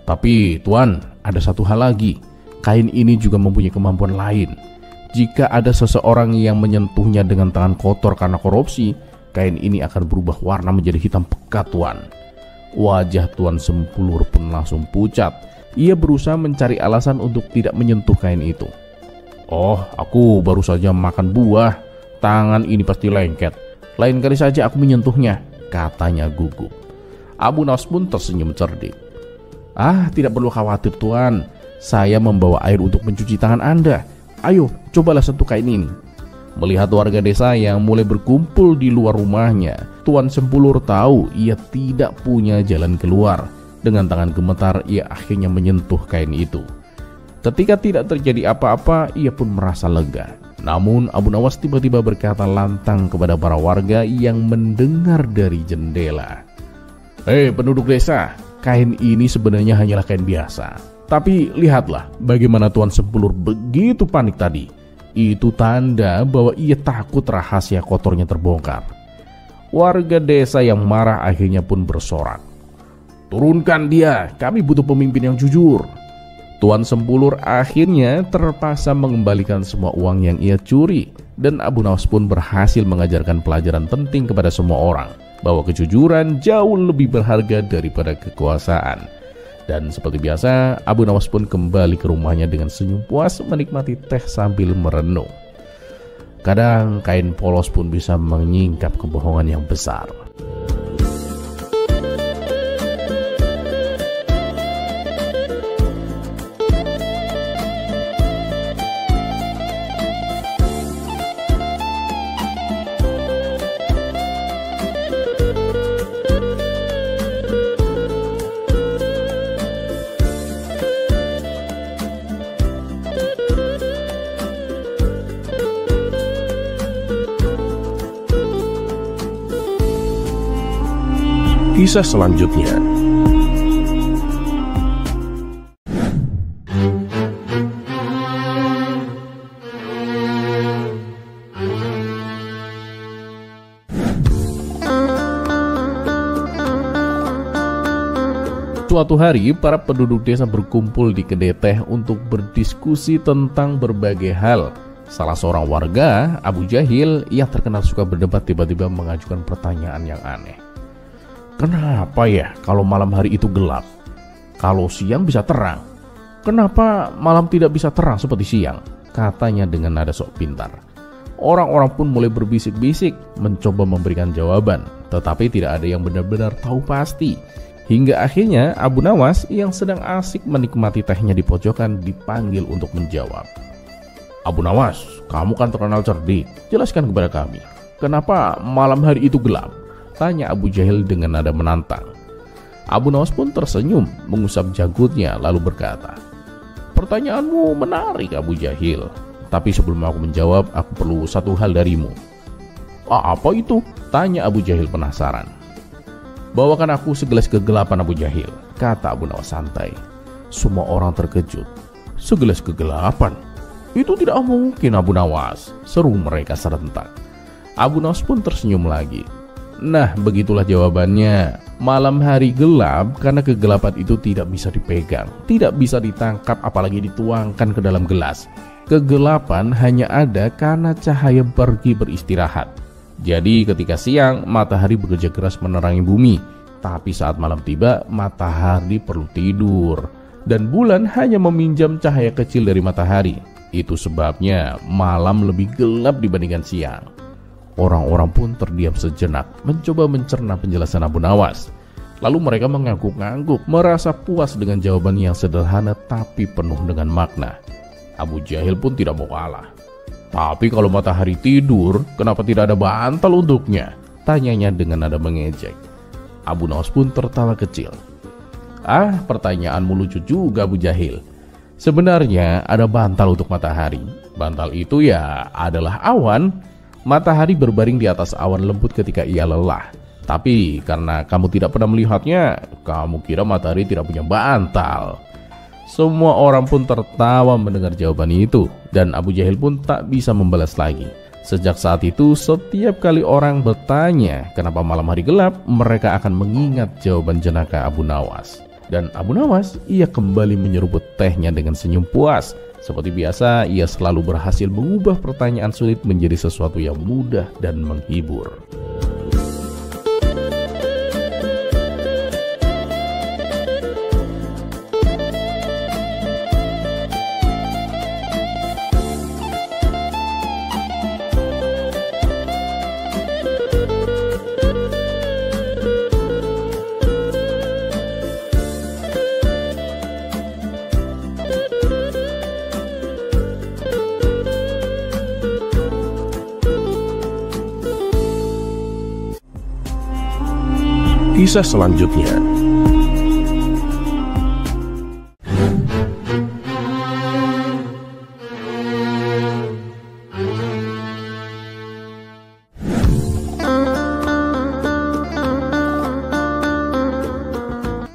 "Tapi, Tuan, ada satu hal lagi. Kain ini juga mempunyai kemampuan lain. Jika ada seseorang yang menyentuhnya dengan tangan kotor karena korupsi, kain ini akan berubah warna menjadi hitam pekat, Tuan." Wajah Tuan Sempulur pun langsung pucat. Ia berusaha mencari alasan untuk tidak menyentuh kain itu. "Oh, aku baru saja makan buah. Tangan ini pasti lengket. Lain kali saja aku menyentuhnya," katanya gugup. Abu Nawas pun tersenyum cerdik. "Ah, tidak perlu khawatir, Tuan. Saya membawa air untuk mencuci tangan Anda. Ayo, cobalah sentuh kain ini." Melihat warga desa yang mulai berkumpul di luar rumahnya, Tuan Sempulur tahu ia tidak punya jalan keluar. Dengan tangan gemetar, ia akhirnya menyentuh kain itu. Ketika tidak terjadi apa-apa, ia pun merasa lega. Namun Abu Nawas tiba-tiba berkata lantang kepada para warga yang mendengar dari jendela, "Hei penduduk desa, kain ini sebenarnya hanyalah kain biasa. Tapi lihatlah bagaimana Tuan Sempulur begitu panik tadi. Itu tanda bahwa ia takut rahasia kotornya terbongkar." Warga desa yang marah akhirnya pun bersorak, "Turunkan dia, kami butuh pemimpin yang jujur." Tuan Sempulur akhirnya terpaksa mengembalikan semua uang yang ia curi. Dan Abu Nawas pun berhasil mengajarkan pelajaran penting kepada semua orang, bahwa kejujuran jauh lebih berharga daripada kekuasaan. Dan seperti biasa, Abu Nawas pun kembali ke rumahnya dengan senyum puas menikmati teh sambil merenung. Kadang kain polos pun bisa menyingkap kebohongan yang besar. Kisah selanjutnya. Suatu hari, para penduduk desa berkumpul di kedai teh untuk berdiskusi tentang berbagai hal. Salah seorang warga, Abu Jahil, yang terkenal suka berdebat, tiba-tiba mengajukan pertanyaan yang aneh. Kenapa ya kalau malam hari itu gelap? Kalau siang bisa terang. Kenapa malam tidak bisa terang seperti siang? Katanya dengan nada sok pintar. Orang-orang pun mulai berbisik-bisik mencoba memberikan jawaban, tetapi tidak ada yang benar-benar tahu pasti. Hingga akhirnya Abu Nawas yang sedang asik menikmati tehnya di pojokan dipanggil untuk menjawab. Abu Nawas, kamu kan terkenal cerdik. Jelaskan kepada kami, kenapa malam hari itu gelap? Tanya Abu Jahil dengan nada menantang. Abu Nawas pun tersenyum, mengusap janggutnya lalu berkata, pertanyaanmu menarik Abu Jahil. Tapi sebelum aku menjawab, aku perlu satu hal darimu. Apa itu? Tanya Abu Jahil penasaran. Bawakan aku segelas kegelapan Abu Jahil, kata Abu Nawas santai. Semua orang terkejut. Segelas kegelapan? Itu tidak mungkin Abu Nawas, seru mereka serentak. Abu Nawas pun tersenyum lagi. Nah, begitulah jawabannya. Malam hari gelap karena kegelapan itu tidak bisa dipegang, tidak bisa ditangkap apalagi dituangkan ke dalam gelas. Kegelapan hanya ada karena cahaya pergi beristirahat. Jadi ketika siang, matahari bekerja keras menerangi bumi. Tapi saat malam tiba, matahari perlu tidur. Dan bulan hanya meminjam cahaya kecil dari matahari. Itu sebabnya malam lebih gelap dibandingkan siang. Orang-orang pun terdiam sejenak, mencoba mencerna penjelasan Abu Nawas. Lalu mereka mengangguk-angguk, merasa puas dengan jawaban yang sederhana tapi penuh dengan makna. Abu Jahil pun tidak mau kalah. Tapi kalau matahari tidur, kenapa tidak ada bantal untuknya? Tanyanya dengan nada mengejek. Abu Nawas pun tertawa kecil. Pertanyaanmu lucu juga Abu Jahil. Sebenarnya ada bantal untuk matahari. Bantal itu ya adalah awan. Matahari berbaring di atas awan lembut ketika ia lelah. Tapi karena kamu tidak pernah melihatnya, kamu kira matahari tidak punya bantal. Semua orang pun tertawa mendengar jawaban itu, dan Abu Jahil pun tak bisa membalas lagi. Sejak saat itu, setiap kali orang bertanya kenapa malam hari gelap, mereka akan mengingat jawaban jenaka Abu Nawas. Dan Abu Nawas, ia kembali menyeruput tehnya dengan senyum puas. Seperti biasa, ia selalu berhasil mengubah pertanyaan sulit menjadi sesuatu yang mudah dan menghibur. Kisah selanjutnya.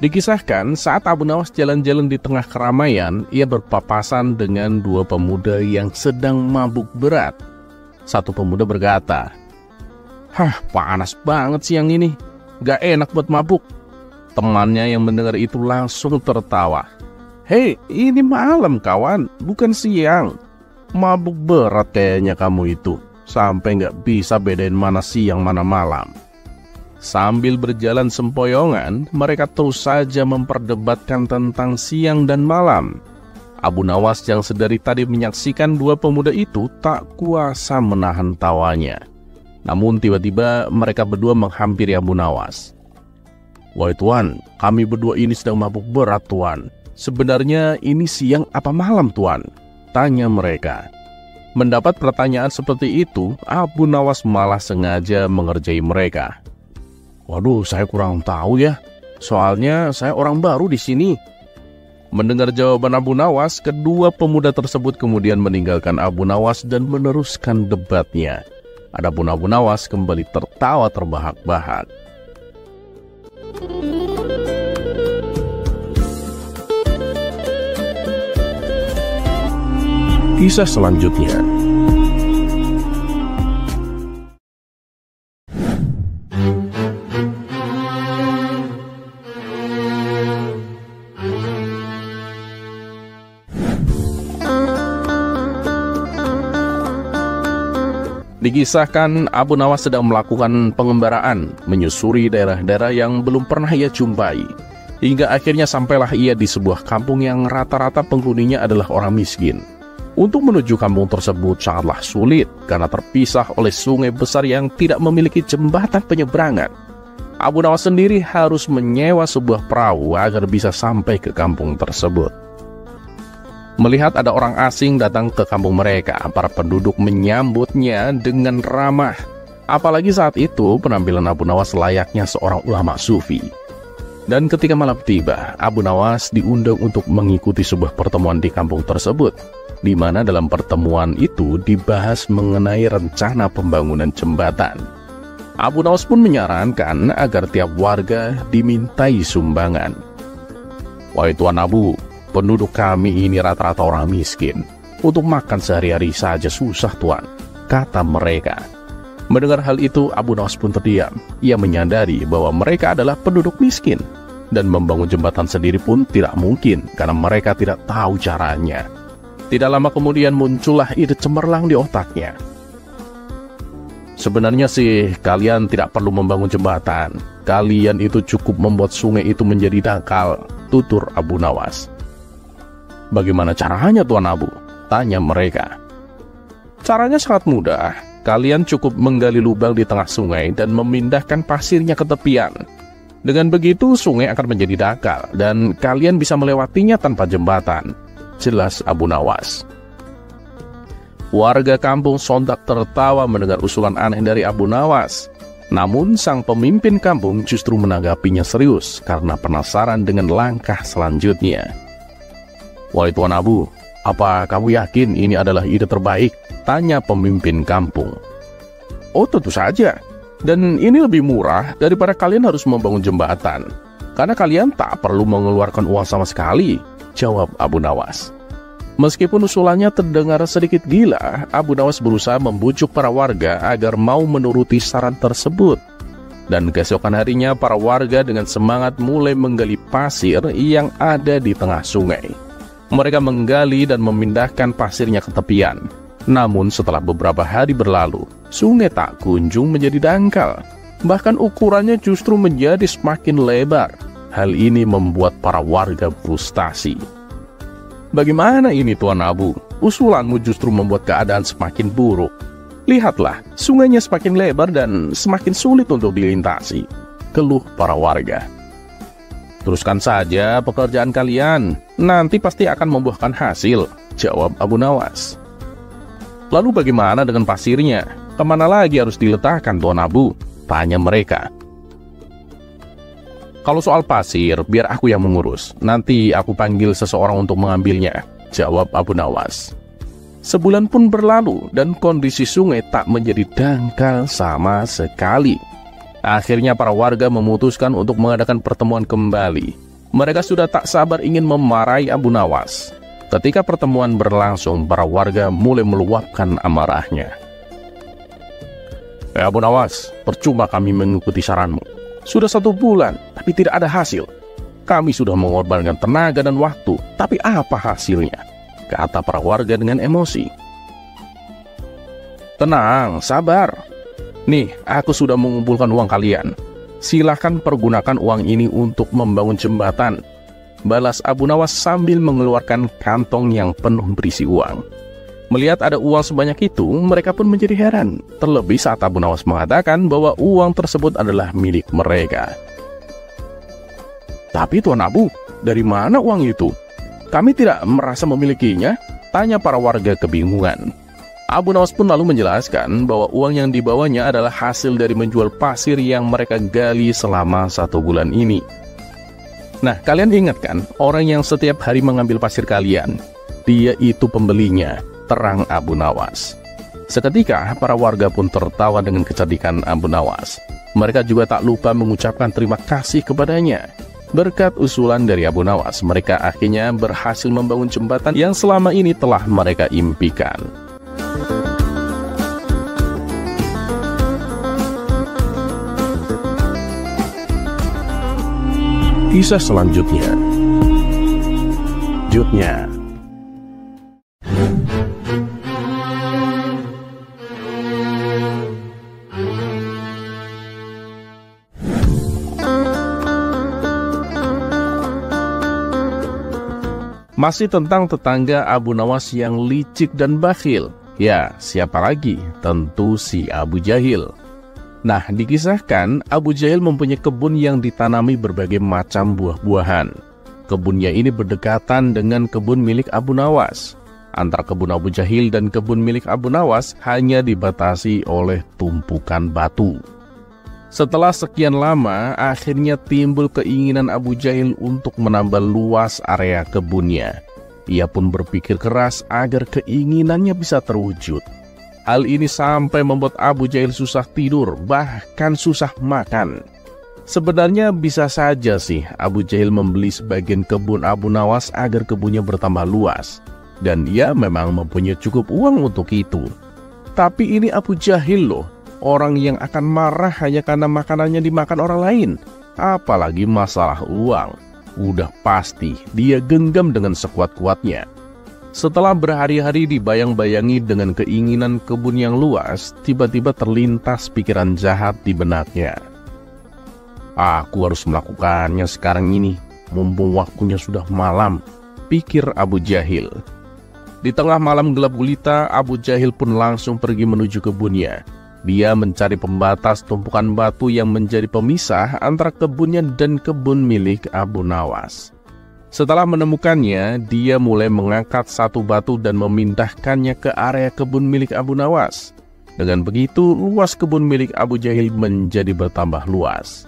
Dikisahkan saat Abu Nawas jalan-jalan di tengah keramaian, ia berpapasan dengan dua pemuda yang sedang mabuk berat. Satu pemuda berkata, panas banget siang ini. Gak enak buat mabuk. Temannya yang mendengar itu langsung tertawa. Hei, ini malam kawan, bukan siang. Mabuk berat kayaknya kamu itu. Sampai gak bisa bedain mana siang mana malam. Sambil berjalan sempoyongan, mereka terus saja memperdebatkan tentang siang dan malam. Abu Nawas yang sedari tadi menyaksikan dua pemuda itu tak kuasa menahan tawanya. Namun tiba-tiba mereka berdua menghampiri Abu Nawas. Wahai tuan, kami berdua ini sedang mabuk berat tuan. Sebenarnya ini siang apa malam tuan? Tanya mereka. Mendapat pertanyaan seperti itu, Abu Nawas malah sengaja mengerjai mereka. Waduh, saya kurang tahu ya. Soalnya saya orang baru di sini. Mendengar jawaban Abu Nawas, kedua pemuda tersebut kemudian meninggalkan Abu Nawas dan meneruskan debatnya. Adapun Abu Nawas kembali tertawa terbahak-bahak. kisah selanjutnya. Dikisahkan Abu Nawas sedang melakukan pengembaraan, menyusuri daerah-daerah yang belum pernah ia jumpai. Hingga akhirnya sampailah ia di sebuah kampung yang rata-rata penghuninya adalah orang miskin. Untuk menuju kampung tersebut sangatlah sulit karena terpisah oleh sungai besar yang tidak memiliki jembatan penyeberangan. Abu Nawas sendiri harus menyewa sebuah perahu agar bisa sampai ke kampung tersebut. Melihat ada orang asing datang ke kampung mereka, para penduduk menyambutnya dengan ramah. Apalagi saat itu penampilan Abu Nawas layaknya seorang ulama sufi. Dan ketika malam tiba, Abu Nawas diundang untuk mengikuti sebuah pertemuan di kampung tersebut, di mana dalam pertemuan itu dibahas mengenai rencana pembangunan jembatan. Abu Nawas pun menyarankan agar tiap warga dimintai sumbangan. "Wahai Tuan Abu, penduduk kami ini rata-rata orang miskin. Untuk makan sehari-hari saja susah, Tuan," kata mereka. Mendengar hal itu, Abu Nawas pun terdiam. Ia menyadari bahwa mereka adalah penduduk miskin, dan membangun jembatan sendiri pun tidak mungkin karena mereka tidak tahu caranya. Tidak lama kemudian muncullah ide cemerlang di otaknya. "Sebenarnya sih kalian tidak perlu membangun jembatan. Kalian itu cukup membuat sungai itu menjadi dangkal," tutur Abu Nawas. "Bagaimana caranya, Tuan Abu?" tanya mereka. "Caranya sangat mudah. Kalian cukup menggali lubang di tengah sungai dan memindahkan pasirnya ke tepian. Dengan begitu sungai akan menjadi dangkal dan kalian bisa melewatinya tanpa jembatan," jelas Abu Nawas. Warga kampung sontak tertawa mendengar usulan aneh dari Abu Nawas. Namun sang pemimpin kampung justru menanggapinya serius karena penasaran dengan langkah selanjutnya. "Wahai Tuan Abu, apa kamu yakin ini adalah ide terbaik?" tanya pemimpin kampung. "Oh, tentu saja. Dan ini lebih murah daripada kalian harus membangun jembatan. Karena kalian tak perlu mengeluarkan uang sama sekali," jawab Abu Nawas. Meskipun usulannya terdengar sedikit gila, Abu Nawas berusaha membujuk para warga agar mau menuruti saran tersebut. Dan keesokan harinya para warga dengan semangat mulai menggali pasir yang ada di tengah sungai. Mereka menggali dan memindahkan pasirnya ke tepian. Namun setelah beberapa hari berlalu, sungai tak kunjung menjadi dangkal. Bahkan ukurannya justru menjadi semakin lebar. Hal ini membuat para warga frustasi. "Bagaimana ini, Tuan Abu? Usulanmu justru membuat keadaan semakin buruk. Lihatlah, sungainya semakin lebar dan semakin sulit untuk dilintasi," keluh para warga. "Teruskan saja pekerjaan kalian, nanti pasti akan membuahkan hasil," jawab Abu Nawas. "Lalu bagaimana dengan pasirnya? Kemana lagi harus diletakkan, Tuan Abu?" tanya mereka. "Kalau soal pasir, biar aku yang mengurus. Nanti aku panggil seseorang untuk mengambilnya," jawab Abu Nawas. Sebulan pun berlalu dan kondisi sungai tak menjadi dangkal sama sekali. Akhirnya para warga memutuskan untuk mengadakan pertemuan kembali. Mereka sudah tak sabar ingin memarahi Abu Nawas. Ketika pertemuan berlangsung, para warga mulai meluapkan amarahnya. Abu Nawas, percuma kami mengikuti saranmu. Sudah 1 bulan, tapi tidak ada hasil. Kami sudah mengorbankan tenaga dan waktu, tapi apa hasilnya?" kata para warga dengan emosi. "Tenang, sabar. Nih, aku sudah mengumpulkan uang kalian. Silahkan pergunakan uang ini untuk membangun jembatan," balas Abu Nawas sambil mengeluarkan kantong yang penuh berisi uang. Melihat ada uang sebanyak itu, mereka pun menjadi heran. Terlebih saat Abu Nawas mengatakan bahwa uang tersebut adalah milik mereka. "Tapi Tuan Abu, dari mana uang itu? Kami tidak merasa memilikinya," tanya para warga kebingungan. Abu Nawas pun lalu menjelaskan bahwa uang yang dibawanya adalah hasil dari menjual pasir yang mereka gali selama 1 bulan ini. "Nah, kalian ingat kan orang yang setiap hari mengambil pasir kalian? Dia itu pembelinya," terang Abu Nawas. Seketika para warga pun tertawa dengan kecerdikan Abu Nawas. Mereka juga tak lupa mengucapkan terima kasih kepadanya. Berkat usulan dari Abu Nawas, mereka akhirnya berhasil membangun jembatan yang selama ini telah mereka impikan. Kisah selanjutnya. Masih tentang tetangga Abu Nawas yang licik dan bakhil. Ya, siapa lagi? Tentu si Abu Jahil. Nah, dikisahkan Abu Jahil mempunyai kebun yang ditanami berbagai macam buah-buahan. Kebunnya ini berdekatan dengan kebun milik Abu Nawas. Antara kebun Abu Jahil dan kebun milik Abu Nawas hanya dibatasi oleh tumpukan batu. Setelah sekian lama, akhirnya timbul keinginan Abu Jahil untuk menambah luas area kebunnya. Ia pun berpikir keras agar keinginannya bisa terwujud. Hal ini sampai membuat Abu Jahil susah tidur, bahkan susah makan. Sebenarnya bisa saja sih Abu Jahil membeli sebagian kebun Abu Nawas agar kebunnya bertambah luas. Dan ia memang mempunyai cukup uang untuk itu. Tapi ini Abu Jahil loh. Orang yang akan marah hanya karena makanannya dimakan orang lain. Apalagi masalah uang. Udah pasti dia genggam dengan sekuat-kuatnya. Setelah berhari-hari dibayang-bayangi dengan keinginan kebun yang luas, tiba-tiba terlintas pikiran jahat di benaknya. Aku harus melakukannya sekarang ini, mumpung waktunya sudah malam, pikir Abu Jahil. Di tengah malam gelap gulita, Abu Jahil pun langsung pergi menuju kebunnya. Dia mencari pembatas tumpukan batu yang menjadi pemisah antara kebunnya dan kebun milik Abu Nawas. Setelah menemukannya, dia mulai mengangkat satu batu dan memindahkannya ke area kebun milik Abu Nawas. Dengan begitu, luas kebun milik Abu Jahil menjadi bertambah luas.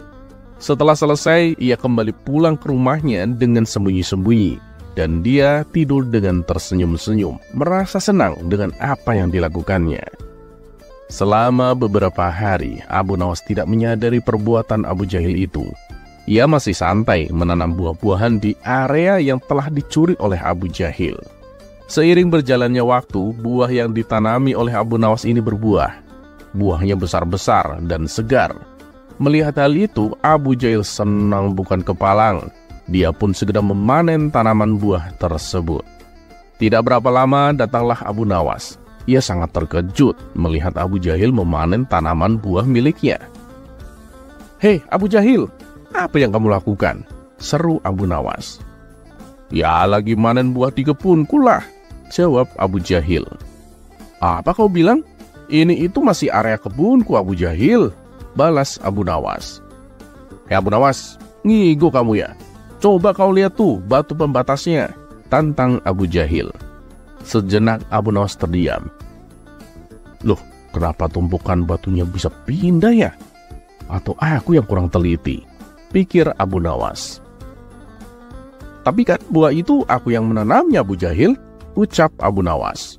Setelah selesai, ia kembali pulang ke rumahnya dengan sembunyi-sembunyi. Dan dia tidur dengan tersenyum-senyum, merasa senang dengan apa yang dilakukannya. Selama beberapa hari, Abu Nawas tidak menyadari perbuatan Abu Jahil itu. Ia masih santai menanam buah-buahan di area yang telah dicuri oleh Abu Jahil. Seiring berjalannya waktu, buah yang ditanami oleh Abu Nawas ini berbuah. Buahnya besar-besar dan segar. Melihat hal itu, Abu Jahil senang bukan kepalang. Dia pun segera memanen tanaman buah tersebut. Tidak berapa lama datanglah Abu Nawas. Ia sangat terkejut melihat Abu Jahil memanen tanaman buah miliknya. "Hei Abu Jahil, apa yang kamu lakukan?" seru Abu Nawas. "Ya lagi manen buah di kebunku lah," jawab Abu Jahil. "Apa kau bilang? Ini itu masih area kebunku Abu Jahil," balas Abu Nawas. "Hei Abu Nawas, ngigo kamu ya? Coba kau lihat tuh batu pembatasnya," tantang Abu Jahil. Sejenak Abu Nawas terdiam. "Loh, kenapa tumpukan batunya bisa pindah ya? Atau aku yang kurang teliti?" pikir Abu Nawas. "Tapi kan buah itu aku yang menanamnya Abu Jahil," ucap Abu Nawas.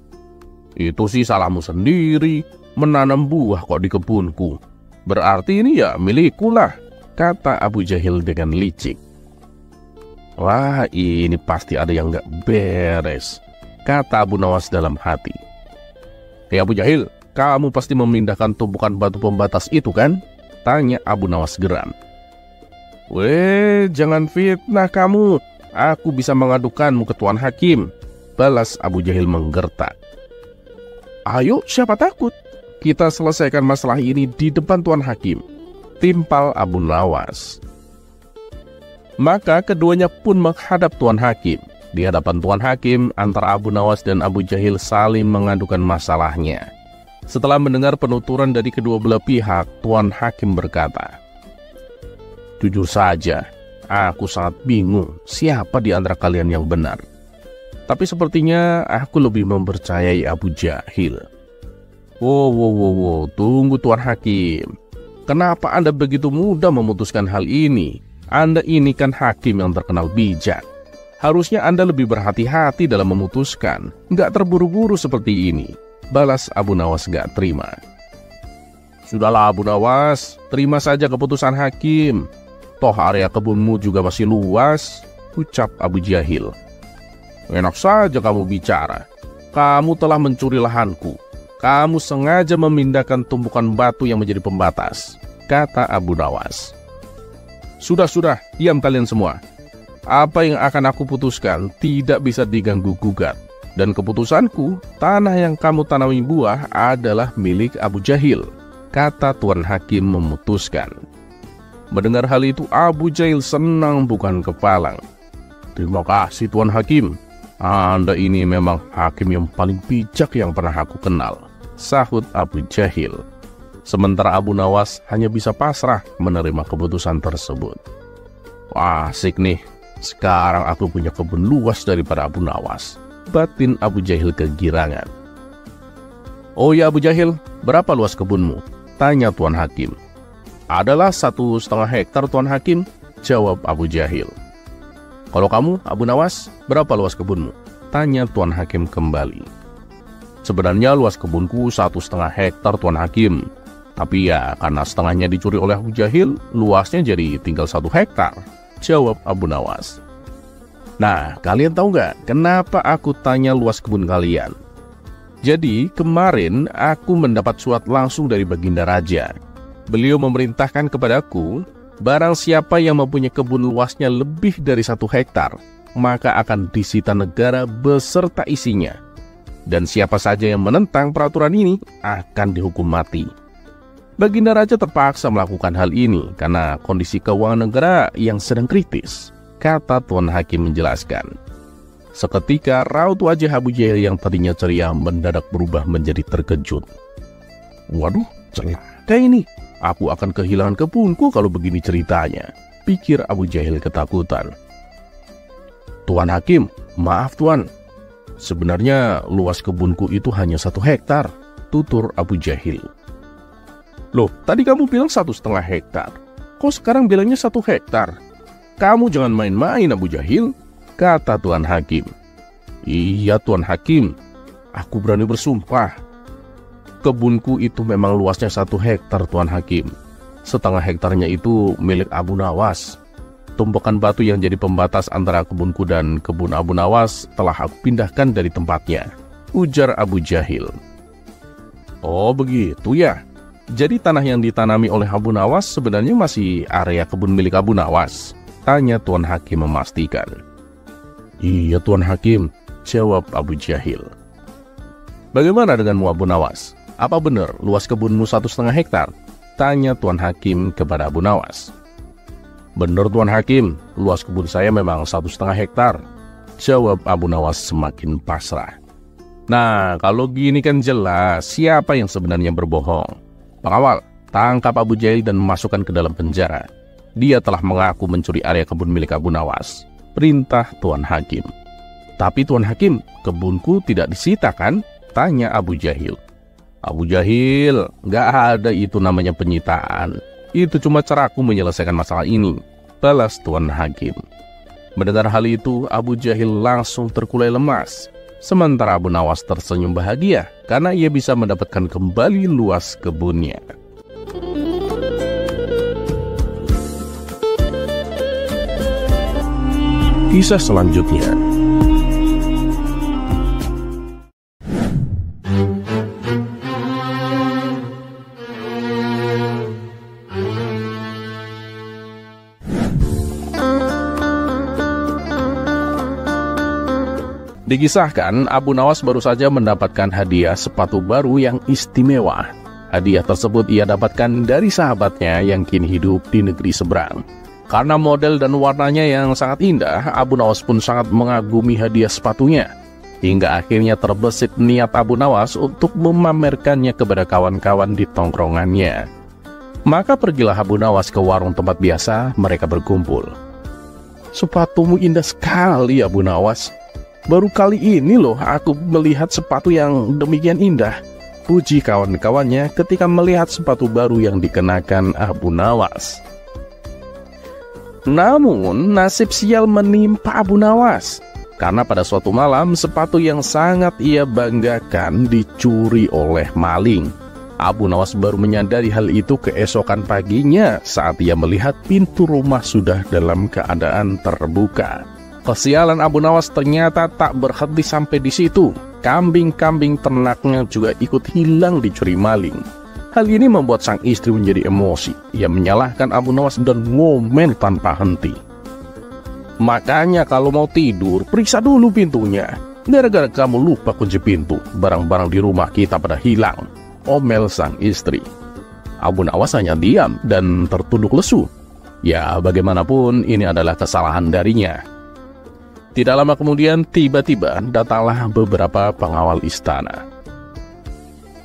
"Itu sih salahmu sendiri, menanam buah kok di kebunku. Berarti ini ya milikku lah," kata Abu Jahil dengan licik. "Wah, ini pasti ada yang gak beres," kata Abu Nawas dalam hati. "Hei Abu Jahil, kamu pasti memindahkan tumpukan batu pembatas itu kan?" tanya Abu Nawas geram. "Weh, jangan fitnah kamu. Aku bisa mengadukanmu ke Tuan Hakim," balas Abu Jahil menggertak. "Ayo, siapa takut? Kita selesaikan masalah ini di depan Tuan Hakim," timpal Abu Nawas. Maka keduanya pun menghadap Tuan Hakim. Di hadapan Tuan Hakim, antara Abu Nawas dan Abu Jahil saling mengadukan masalahnya. Setelah mendengar penuturan dari kedua belah pihak, Tuan Hakim berkata, "Jujur saja, aku sangat bingung siapa di antara kalian yang benar. Tapi sepertinya aku lebih mempercayai Abu Jahil." Wow, tunggu Tuan Hakim. Kenapa Anda begitu mudah memutuskan hal ini? Anda ini kan hakim yang terkenal bijak. Harusnya Anda lebih berhati-hati dalam memutuskan, nggak terburu-buru seperti ini, balas Abu Nawas gak terima. "Sudahlah Abu Nawas, terima saja keputusan hakim. Toh area kebunmu juga masih luas, ucap Abu Jahil. Enak saja kamu bicara. Kamu telah mencuri lahanku. Kamu sengaja memindahkan tumpukan batu yang menjadi pembatas, kata Abu Nawas. Sudah, diam kalian semua. Apa yang akan aku putuskan tidak bisa diganggu-gugat. Dan keputusanku, tanah yang kamu tanami buah adalah milik Abu Jahil, kata Tuan Hakim memutuskan. Mendengar hal itu, Abu Jahil senang bukan kepalang. Terima kasih Tuan Hakim. Anda ini memang hakim yang paling bijak yang pernah aku kenal, sahut Abu Jahil. Sementara Abu Nawas hanya bisa pasrah menerima keputusan tersebut. Wah, asik nih. Sekarang aku punya kebun luas daripada Abu Nawas, batin Abu Jahil kegirangan. Oh ya Abu Jahil, berapa luas kebunmu? Tanya Tuan Hakim. Adalah 1,5 hektar Tuan Hakim, jawab Abu Jahil. Kalau kamu Abu Nawas, berapa luas kebunmu? Tanya Tuan Hakim kembali. Sebenarnya luas kebunku 1,5 hektar Tuan Hakim. Tapi ya karena setengahnya dicuri oleh Abu Jahil, luasnya jadi tinggal 1 hektar, jawab Abu Nawas. Nah, kalian tahu nggak kenapa aku tanya luas kebun kalian? Jadi, kemarin aku mendapat surat langsung dari Baginda Raja. Beliau memerintahkan kepadaku, barang siapa yang mempunyai kebun luasnya lebih dari 1 hektar, maka akan disita negara beserta isinya. Dan siapa saja yang menentang peraturan ini akan dihukum mati. Baginda Raja terpaksa melakukan hal ini karena kondisi keuangan negara yang sedang kritis, kata Tuan Hakim menjelaskan. Seketika raut wajah Abu Jahil yang tadinya ceria mendadak berubah menjadi terkejut. Waduh, celaka ini. Aku akan kehilangan kebunku kalau begini ceritanya, pikir Abu Jahil ketakutan. Tuan Hakim, maaf Tuan. Sebenarnya luas kebunku itu hanya 1 hektar, tutur Abu Jahil. Loh, tadi kamu bilang 1,5 hektar. Kok sekarang bilangnya 1 hektar? Kamu jangan main-main Abu Jahil, kata Tuan Hakim. Iya Tuan Hakim, aku berani bersumpah. Kebunku itu memang luasnya 1 hektar Tuan Hakim. 1/2 hektarnya itu milik Abu Nawas. Tumpukan batu yang jadi pembatas antara kebunku dan kebun Abu Nawas telah aku pindahkan dari tempatnya, ujar Abu Jahil. Oh begitu ya. Jadi tanah yang ditanami oleh Abu Nawas sebenarnya masih area kebun milik Abu Nawas, tanya Tuan Hakim memastikan. Iya Tuan Hakim, jawab Abu Jahil. Bagaimana denganmu Abu Nawas? Apa benar luas kebunmu 1,5 hektar? Tanya Tuan Hakim kepada Abu Nawas. Benar Tuan Hakim, luas kebun saya memang 1,5 hektar, jawab Abu Nawas semakin pasrah. Nah, kalau gini kan jelas siapa yang sebenarnya berbohong. Pengawal, tangkap Abu Jahil dan masukkan ke dalam penjara. Dia telah mengaku mencuri area kebun milik Abu Nawas, perintah Tuan Hakim. Tapi Tuan Hakim, kebunku tidak disita kan? Tanya Abu Jahil. Abu Jahil, nggak ada itu namanya penyitaan. Itu cuma caraku menyelesaikan masalah ini, balas Tuan Hakim. Mendengar hal itu, Abu Jahil langsung terkulai lemas. Sementara Abu Nawas tersenyum bahagia karena ia bisa mendapatkan kembali luas kebunnya. Kisah selanjutnya. Dikisahkan, Abu Nawas baru saja mendapatkan hadiah sepatu baru yang istimewa. Hadiah tersebut ia dapatkan dari sahabatnya yang kini hidup di negeri seberang. Karena model dan warnanya yang sangat indah, Abu Nawas pun sangat mengagumi hadiah sepatunya. Hingga akhirnya terbesit niat Abu Nawas untuk memamerkannya kepada kawan-kawan di tongkrongannya. Maka pergilah Abu Nawas ke warung tempat biasa mereka berkumpul. Sepatumu indah sekali Abu Nawas. Baru kali ini loh aku melihat sepatu yang demikian indah, puji kawan-kawannya ketika melihat sepatu baru yang dikenakan Abu Nawas. Namun nasib sial menimpa Abu Nawas, karena pada suatu malam sepatu yang sangat ia banggakan dicuri oleh maling. Abu Nawas baru menyadari hal itu keesokan paginya saat ia melihat pintu rumah sudah dalam keadaan terbuka. Kesialan Abu Nawas ternyata tak berhenti sampai di situ. Kambing-kambing ternaknya juga ikut hilang dicuri maling. Hal ini membuat sang istri menjadi emosi. Ia menyalahkan Abu Nawas dan ngomel tanpa henti. Makanya kalau mau tidur, periksa dulu pintunya. Gara-gara kamu lupa kunci pintu, barang-barang di rumah kita pada hilang. Omel sang istri. Abu Nawas hanya diam dan tertunduk lesu. Ya, bagaimanapun ini adalah kesalahan darinya. Tidak lama kemudian, tiba-tiba datanglah beberapa pengawal istana.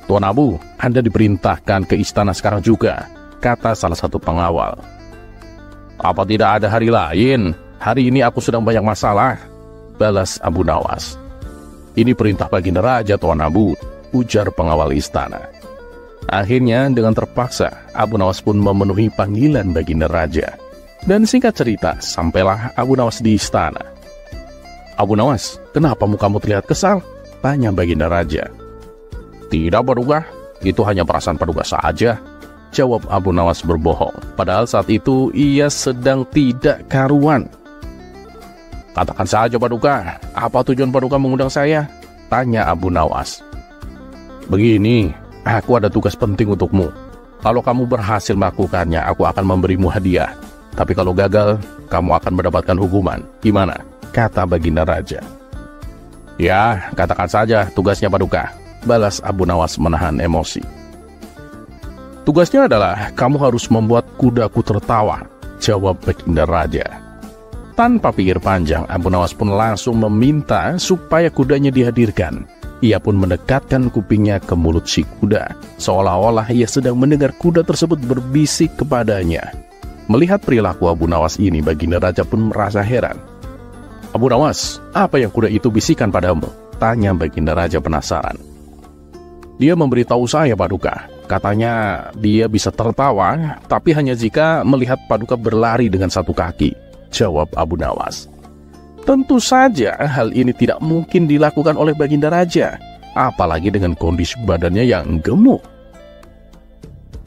"Tuan Abu, Anda diperintahkan ke istana sekarang juga," kata salah satu pengawal. "Apa tidak ada hari lain? Hari ini aku sedang banyak masalah," balas Abu Nawas. "Ini perintah baginda raja, Tuan Abu," ujar pengawal istana. Akhirnya dengan terpaksa, Abu Nawas pun memenuhi panggilan baginda raja. Dan singkat cerita, sampailah Abu Nawas di istana. "Abu Nawas, kenapa mukamu terlihat kesal?" tanya baginda raja. "Tidak, Paduka, itu hanya perasaan Paduka saja," jawab Abu Nawas berbohong. Padahal saat itu ia sedang tidak karuan. "Katakan saja, Paduka, apa tujuan Paduka mengundang saya?" tanya Abu Nawas. "Begini, aku ada tugas penting untukmu. Kalau kamu berhasil melakukannya, aku akan memberimu hadiah. Tapi kalau gagal, kamu akan mendapatkan hukuman. Gimana?" kata baginda raja. "Ya, katakan saja tugasnya, Paduka," balas Abu Nawas menahan emosi. "Tugasnya adalah kamu harus membuat kudaku tertawa," jawab baginda raja. Tanpa pikir panjang, Abu Nawas pun langsung meminta supaya kudanya dihadirkan. Ia pun mendekatkan kupingnya ke mulut si kuda, seolah-olah ia sedang mendengar kuda tersebut berbisik kepadanya. Melihat perilaku Abu Nawas ini, baginda raja pun merasa heran. "Abu Nawas, apa yang kuda itu bisikan padamu?" tanya baginda raja penasaran. "Dia memberitahu saya, Paduka. Katanya dia bisa tertawa, tapi hanya jika melihat Paduka berlari dengan satu kaki," jawab Abu Nawas. Tentu saja hal ini tidak mungkin dilakukan oleh baginda raja, apalagi dengan kondisi badannya yang gemuk.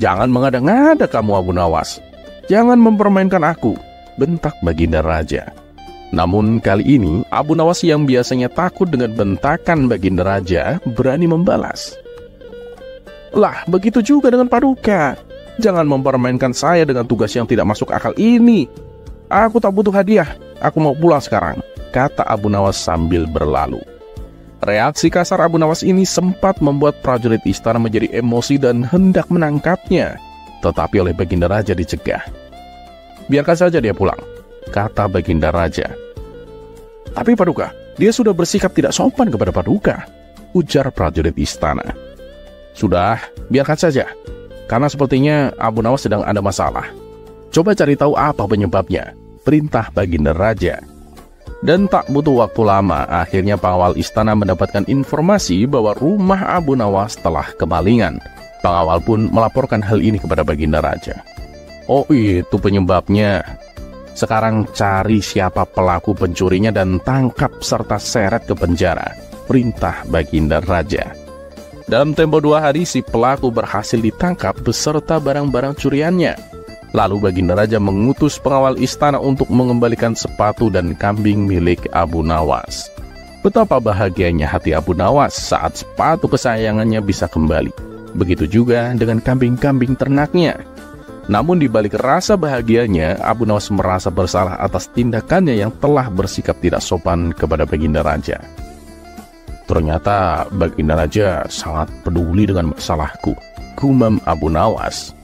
"Jangan mengada-ngada kamu, Abu Nawas. Jangan mempermainkan aku," bentak baginda raja. Namun kali ini Abu Nawas yang biasanya takut dengan bentakan baginda raja berani membalas. "Lah, begitu juga dengan Paduka. Jangan mempermainkan saya dengan tugas yang tidak masuk akal ini. Aku tak butuh hadiah, aku mau pulang sekarang," kata Abu Nawas sambil berlalu. Reaksi kasar Abu Nawas ini sempat membuat prajurit istana menjadi emosi dan hendak menangkapnya. Tetapi oleh baginda raja dicegah. "Biarkan saja dia pulang," kata baginda raja. "Tapi Paduka, dia sudah bersikap tidak sopan kepada Paduka," ujar prajurit istana. "Sudah, biarkan saja. Karena sepertinya Abu Nawas sedang ada masalah. Coba cari tahu apa penyebabnya," perintah baginda raja. Dan tak butuh waktu lama, akhirnya pengawal istana mendapatkan informasi bahwa rumah Abu Nawas telah kemalingan. Pengawal pun melaporkan hal ini kepada baginda raja. "Oh, itu penyebabnya. Sekarang cari siapa pelaku pencurinya dan tangkap serta seret ke penjara," perintah baginda raja. Dalam tempo 2 hari, si pelaku berhasil ditangkap beserta barang-barang curiannya. Lalu baginda raja mengutus pengawal istana untuk mengembalikan sepatu dan kambing milik Abu Nawas. Betapa bahagianya hati Abu Nawas saat sepatu kesayangannya bisa kembali. Begitu juga dengan kambing-kambing ternaknya. Namun di balik rasa bahagianya, Abu Nawas merasa bersalah atas tindakannya yang telah bersikap tidak sopan kepada baginda raja. "Ternyata baginda raja sangat peduli dengan masalahku," gumam Abu Nawas.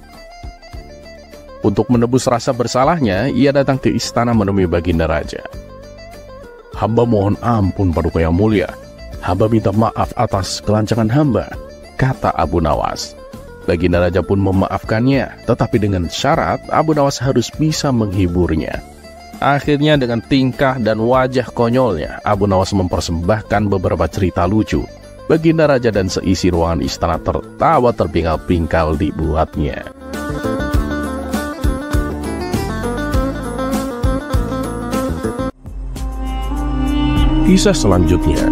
Untuk menebus rasa bersalahnya, ia datang ke istana menemui baginda raja. "Hamba mohon ampun, Paduka yang mulia. Hamba minta maaf atas kelancangan hamba," kata Abu Nawas. Baginda raja pun memaafkannya, tetapi dengan syarat Abu Nawas harus bisa menghiburnya. Akhirnya dengan tingkah dan wajah konyolnya, Abu Nawas mempersembahkan beberapa cerita lucu. Baginda raja dan seisi ruangan istana tertawa terpingkal-pingkal dibuatnya. Kisah selanjutnya.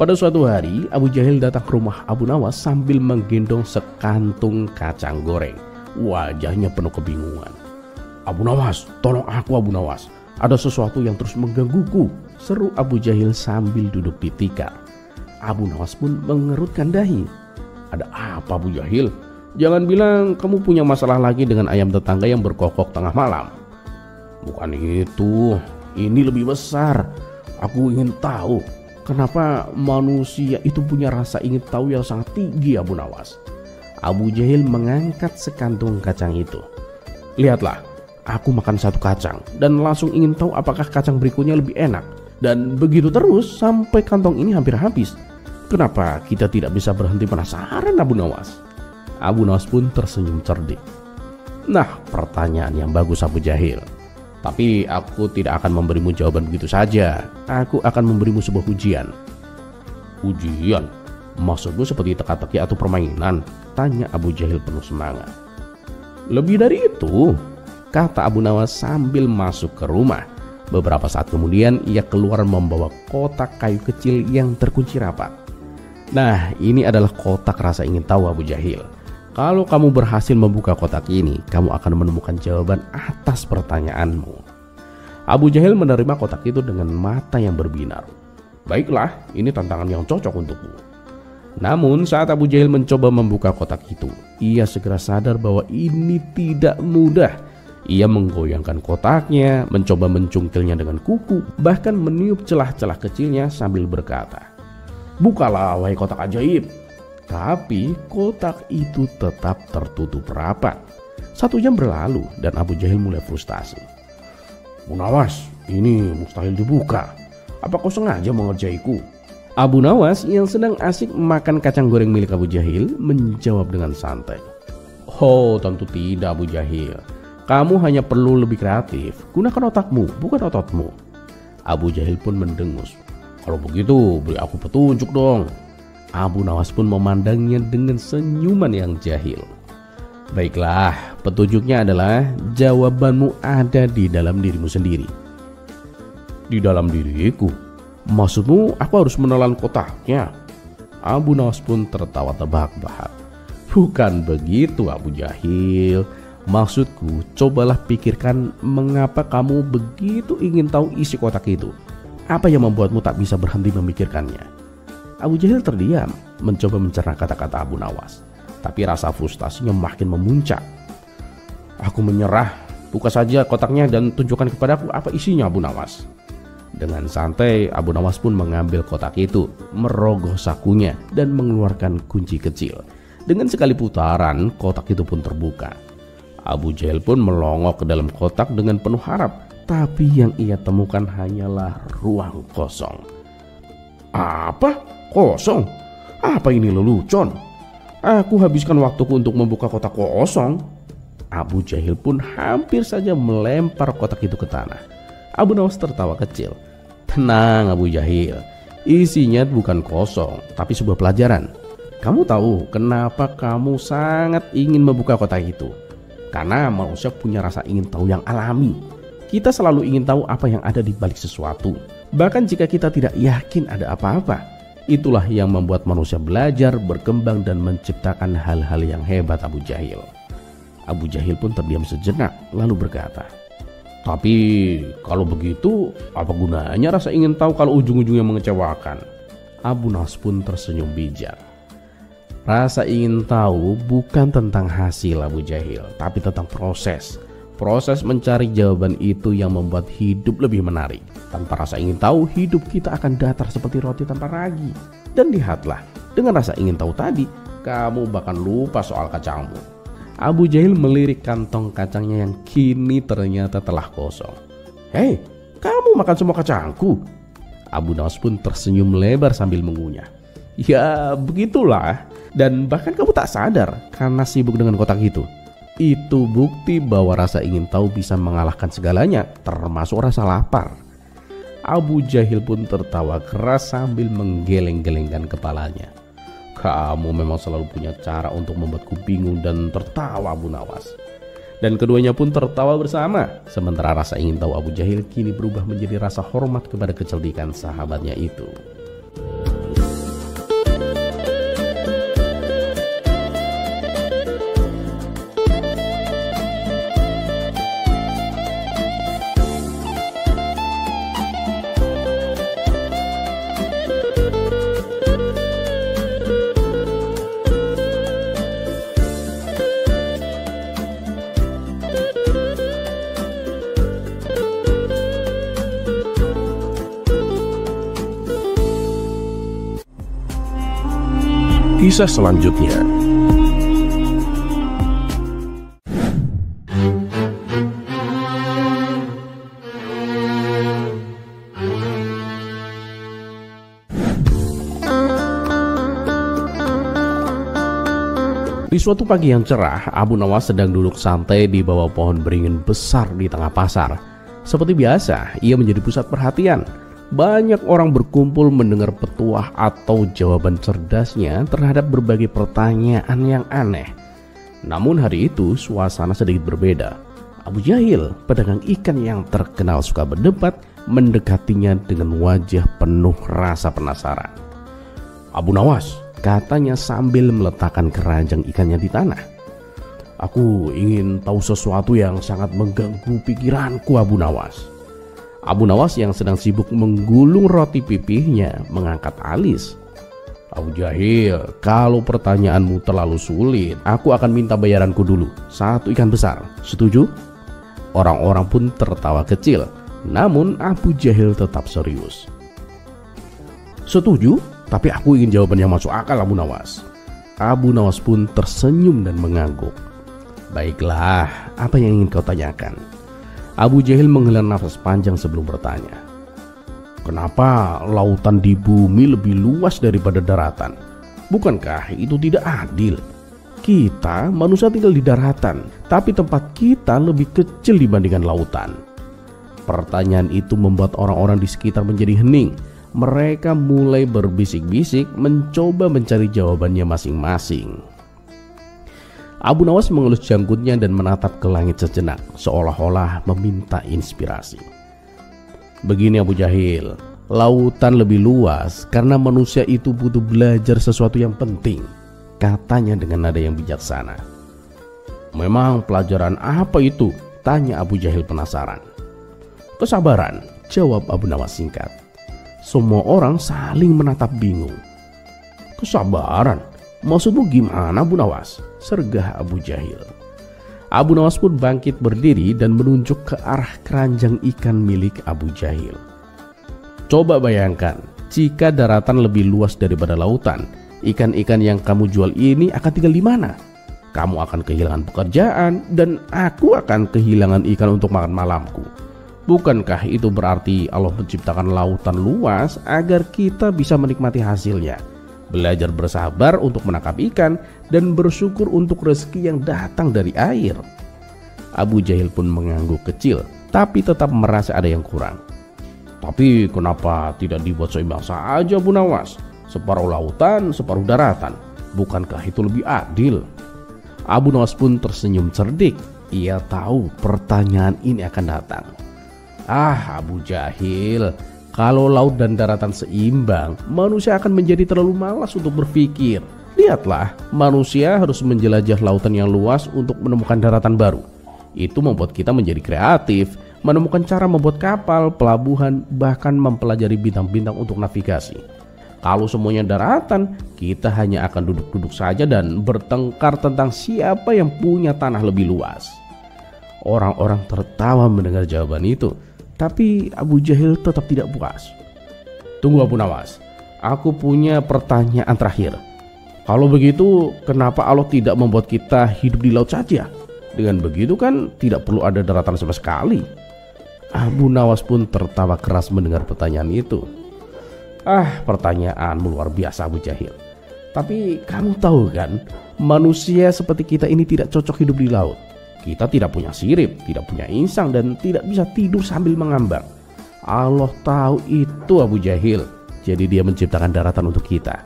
Pada suatu hari, Abu Jahil datang ke rumah Abu Nawas sambil menggendong sekantung kacang goreng. Wajahnya penuh kebingungan. "Abu Nawas, tolong aku Abu Nawas. Ada sesuatu yang terus menggangguku," seru Abu Jahil sambil duduk di tikar. Abu Nawas pun mengerutkan dahi. "Ada apa Abu Jahil? Jangan bilang kamu punya masalah lagi dengan ayam tetangga yang berkokok tengah malam." "Bukan itu, ini lebih besar. Aku ingin tahu kenapa manusia itu punya rasa ingin tahu yang sangat tinggi Abu Nawas." Abu Jahil mengangkat sekantung kacang itu. "Lihatlah, aku makan satu kacang dan langsung ingin tahu apakah kacang berikutnya lebih enak. Dan begitu terus sampai kantong ini hampir habis. Kenapa kita tidak bisa berhenti penasaran Abu Nawas?" Abu Nawas pun tersenyum cerdik. "Nah, pertanyaan yang bagus Abu Jahil. Tapi aku tidak akan memberimu jawaban begitu saja. Aku akan memberimu sebuah ujian." "Ujian? Maksudmu seperti teka-teki atau permainan?" tanya Abu Jahil penuh semangat. "Lebih dari itu," kata Abu Nawas sambil masuk ke rumah. Beberapa saat kemudian ia keluar membawa kotak kayu kecil yang terkunci rapat. "Nah, ini adalah kotak rasa ingin tahu Abu Jahil. Kalau kamu berhasil membuka kotak ini, kamu akan menemukan jawaban atas pertanyaanmu." Abu Jahil menerima kotak itu dengan mata yang berbinar. "Baiklah, ini tantangan yang cocok untukmu." Namun saat Abu Jahil mencoba membuka kotak itu, ia segera sadar bahwa ini tidak mudah. Ia menggoyangkan kotaknya, mencoba mencungkilnya dengan kuku, bahkan meniup celah-celah kecilnya sambil berkata, "Bukalah wahai kotak ajaib." Tapi kotak itu tetap tertutup rapat. 1 jam berlalu dan Abu Jahil mulai frustasi. "Abu Nawas, ini mustahil dibuka. Apa kau sengaja mengerjaiku?" Abu Nawas yang sedang asik makan kacang goreng milik Abu Jahil menjawab dengan santai, "Oh, tentu tidak Abu Jahil. Kamu hanya perlu lebih kreatif. Gunakan otakmu, bukan ototmu." Abu Jahil pun mendengus. "Kalau begitu beri aku petunjuk dong." Abu Nawas pun memandangnya dengan senyuman yang jahil. "Baiklah, petunjuknya adalah jawabanmu ada di dalam dirimu sendiri." "Di dalam diriku? Maksudmu aku harus menelan kotaknya?" Abu Nawas pun tertawa terbahak-bahak. "Bukan begitu Abu Jahil. Maksudku, cobalah pikirkan mengapa kamu begitu ingin tahu isi kotak itu. Apa yang membuatmu tak bisa berhenti memikirkannya?" Abu Jahil terdiam, mencoba mencerna kata-kata Abu Nawas. Tapi rasa frustasinya makin memuncak. "Aku menyerah. Buka saja kotaknya dan tunjukkan kepadaku apa isinya Abu Nawas." Dengan santai, Abu Nawas pun mengambil kotak itu, merogoh sakunya, dan mengeluarkan kunci kecil. Dengan sekali putaran, kotak itu pun terbuka. Abu Jahil pun melongok ke dalam kotak dengan penuh harap, tapi yang ia temukan hanyalah ruang kosong. "Apa? Kosong? Apa ini lelucon? Aku habiskan waktuku untuk membuka kotak kosong." Abu Jahil pun hampir saja melempar kotak itu ke tanah. Abu Nawas tertawa kecil. "Tenang Abu Jahil, isinya bukan kosong, tapi sebuah pelajaran. Kamu tahu kenapa kamu sangat ingin membuka kotak itu? Karena manusia punya rasa ingin tahu yang alami. Kita selalu ingin tahu apa yang ada di balik sesuatu, bahkan jika kita tidak yakin ada apa-apa. Itulah yang membuat manusia belajar, berkembang, dan menciptakan hal-hal yang hebat Abu Jahil." Abu Jahil pun terdiam sejenak, lalu berkata, "Tapi kalau begitu, apa gunanya rasa ingin tahu kalau ujung-ujungnya mengecewakan?" Abu Nawas pun tersenyum bijak. Rasa ingin tahu bukan tentang hasil Abu Jahil, tapi tentang proses. Proses mencari jawaban itu yang membuat hidup lebih menarik. Tanpa rasa ingin tahu, hidup kita akan datar seperti roti tanpa ragi. Dan lihatlah, dengan rasa ingin tahu tadi, kamu bahkan lupa soal kacangmu. Abu Jahil melirik kantong kacangnya yang kini ternyata telah kosong. "Hei, kamu makan semua kacangku?" Abu Nawas pun tersenyum lebar sambil mengunyah. "Ya begitulah, dan bahkan kamu tak sadar karena sibuk dengan kotak itu. Itu bukti bahwa rasa ingin tahu bisa mengalahkan segalanya, termasuk rasa lapar." Abu Jahil pun tertawa keras sambil menggeleng-gelengkan kepalanya. "Kamu memang selalu punya cara untuk membuatku bingung dan tertawa Abu Nawas." Dan keduanya pun tertawa bersama. Sementara rasa ingin tahu Abu Jahil kini berubah menjadi rasa hormat kepada kecerdikan sahabatnya itu. kisah selanjutnya. Di suatu pagi yang cerah, Abu Nawas sedang duduk santai di bawah pohon beringin besar di tengah pasar. Seperti biasa, ia menjadi pusat perhatian. Banyak orang berkumpul mendengar petuah atau jawaban cerdasnya terhadap berbagai pertanyaan yang aneh. Namun hari itu suasana sedikit berbeda. Abu Jahil, pedagang ikan yang terkenal suka berdebat, mendekatinya dengan wajah penuh rasa penasaran. "Abu Nawas," katanya sambil meletakkan keranjang ikannya di tanah, "aku ingin tahu sesuatu yang sangat mengganggu pikiranku, Abu Nawas." Abu Nawas yang sedang sibuk menggulung roti pipihnya mengangkat alis. "Abu Jahil, kalau pertanyaanmu terlalu sulit, aku akan minta bayaranku dulu, 1 ikan besar. Setuju?" Orang-orang pun tertawa kecil, namun Abu Jahil tetap serius. "Setuju, tapi aku ingin jawaban yang masuk akal, Abu Nawas." Abu Nawas pun tersenyum dan mengangguk. "Baiklah, apa yang ingin kau tanyakan?" Abu Jahil menghela nafas panjang sebelum bertanya. "Kenapa lautan di bumi lebih luas daripada daratan? Bukankah itu tidak adil? Kita manusia tinggal di daratan, tapi tempat kita lebih kecil dibandingkan lautan." Pertanyaan itu membuat orang-orang di sekitar menjadi hening. Mereka mulai berbisik-bisik mencoba mencari jawabannya masing-masing. Abu Nawas mengelus janggutnya dan menatap ke langit sejenak, seolah-olah meminta inspirasi. "Begini Abu Jahil, lautan lebih luas karena manusia itu butuh belajar sesuatu yang penting," katanya dengan nada yang bijaksana. "Memang pelajaran apa itu?" tanya Abu Jahil penasaran. "Kesabaran," jawab Abu Nawas singkat. Semua orang saling menatap bingung. "Kesabaran? Maksudmu gimana, Abu Nawas?" sergah Abu Jahil. Abu Nawas pun bangkit berdiri dan menunjuk ke arah keranjang ikan milik Abu Jahil. "Coba bayangkan, jika daratan lebih luas daripada lautan, ikan-ikan yang kamu jual ini akan tinggal di mana? Kamu akan kehilangan pekerjaan dan aku akan kehilangan ikan untuk makan malamku. Bukankah itu berarti Allah menciptakan lautan luas agar kita bisa menikmati hasilnya, belajar bersabar untuk menangkap ikan, dan bersyukur untuk rezeki yang datang dari air?" Abu Jahil pun mengangguk kecil, tapi tetap merasa ada yang kurang. "Tapi kenapa tidak dibuat seimbang saja, Abu Nawas? Separuh lautan, separuh daratan. Bukankah itu lebih adil?" Abu Nawas pun tersenyum cerdik. Ia tahu pertanyaan ini akan datang. Abu Jahil, kalau laut dan daratan seimbang, manusia akan menjadi terlalu malas untuk berpikir. Lihatlah, manusia harus menjelajah lautan yang luas untuk menemukan daratan baru. Itu membuat kita menjadi kreatif, menemukan cara membuat kapal, pelabuhan, bahkan mempelajari bintang-bintang untuk navigasi. Kalau semuanya daratan, kita hanya akan duduk-duduk saja dan bertengkar tentang siapa yang punya tanah lebih luas. Orang-orang tertawa mendengar jawaban itu, tapi Abu Jahil tetap tidak puas. "Tunggu Abu Nawas, aku punya pertanyaan terakhir. Kalau begitu, kenapa Allah tidak membuat kita hidup di laut saja? Dengan begitu kan tidak perlu ada daratan sama sekali." Abu Nawas pun tertawa keras mendengar pertanyaan itu. Pertanyaanmu luar biasa, Abu Jahil. Tapi kamu tahu kan, manusia seperti kita ini tidak cocok hidup di laut. Kita tidak punya sirip, tidak punya insang, dan tidak bisa tidur sambil mengambang. Allah tahu itu, Abu Jahil. Jadi dia menciptakan daratan untuk kita.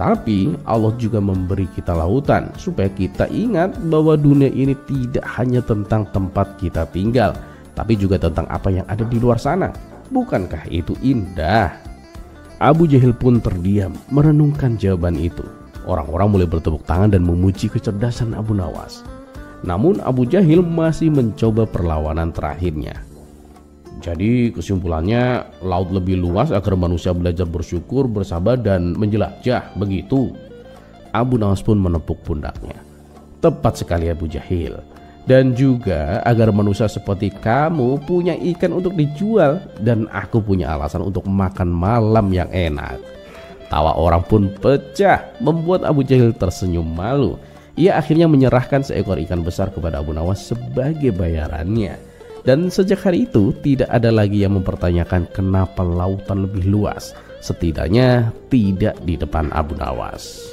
Tapi Allah juga memberi kita lautan supaya kita ingat bahwa dunia ini tidak hanya tentang tempat kita tinggal, tapi juga tentang apa yang ada di luar sana. Bukankah itu indah? Abu Jahil pun terdiam merenungkan jawaban itu. Orang-orang mulai bertepuk tangan dan memuji kecerdasan Abu Nawas. Namun Abu Jahil masih mencoba perlawanan terakhirnya. Jadi kesimpulannya, laut lebih luas agar manusia belajar bersyukur, bersabar, dan menjelajah, begitu? Abu Nawas pun menepuk pundaknya. Tepat sekali Abu Jahil. Dan juga agar manusia seperti kamu punya ikan untuk dijual, dan aku punya alasan untuk makan malam yang enak. Tawa orang pun pecah, membuat Abu Jahil tersenyum malu. Ia akhirnya menyerahkan seekor ikan besar kepada Abu Nawas sebagai bayarannya. Dan sejak hari itu tidak ada lagi yang mempertanyakan kenapa lautan lebih luas, setidaknya tidak di depan Abu Nawas.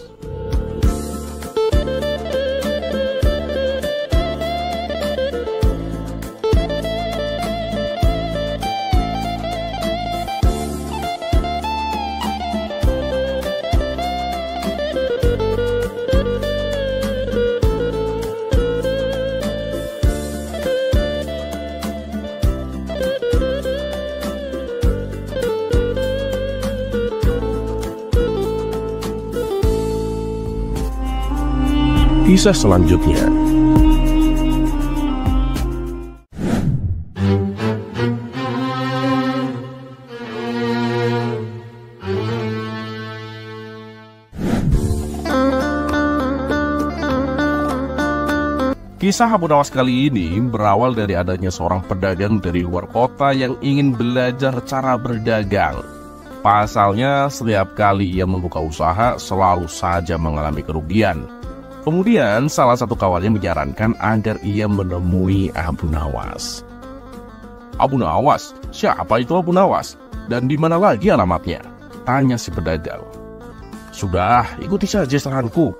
Kisah selanjutnya. Kisah Abu Nawas kali ini berawal dari adanya seorang pedagang dari luar kota yang ingin belajar cara berdagang. Pasalnya, setiap kali ia membuka usaha selalu saja mengalami kerugian. Kemudian salah satu kawannya menyarankan agar ia menemui Abu Nawas. "Abu Nawas? Siapa itu Abu Nawas? Dan di mana lagi alamatnya?" tanya si pedagang. "Sudah, ikuti saja saranku.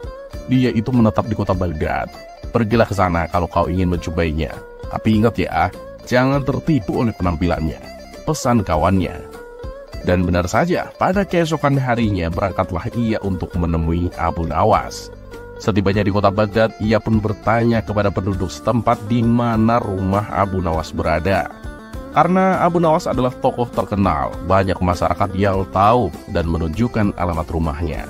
Dia itu menetap di kota Baghdad. Pergilah ke sana kalau kau ingin mencobainya. Tapi ingat ya, jangan tertipu oleh penampilannya," pesan kawannya. Dan benar saja, pada keesokan harinya berangkatlah ia untuk menemui Abu Nawas. Setibanya di kota Baghdad, ia pun bertanya kepada penduduk setempat di mana rumah Abu Nawas berada. Karena Abu Nawas adalah tokoh terkenal, banyak masyarakat yang tahu dan menunjukkan alamat rumahnya.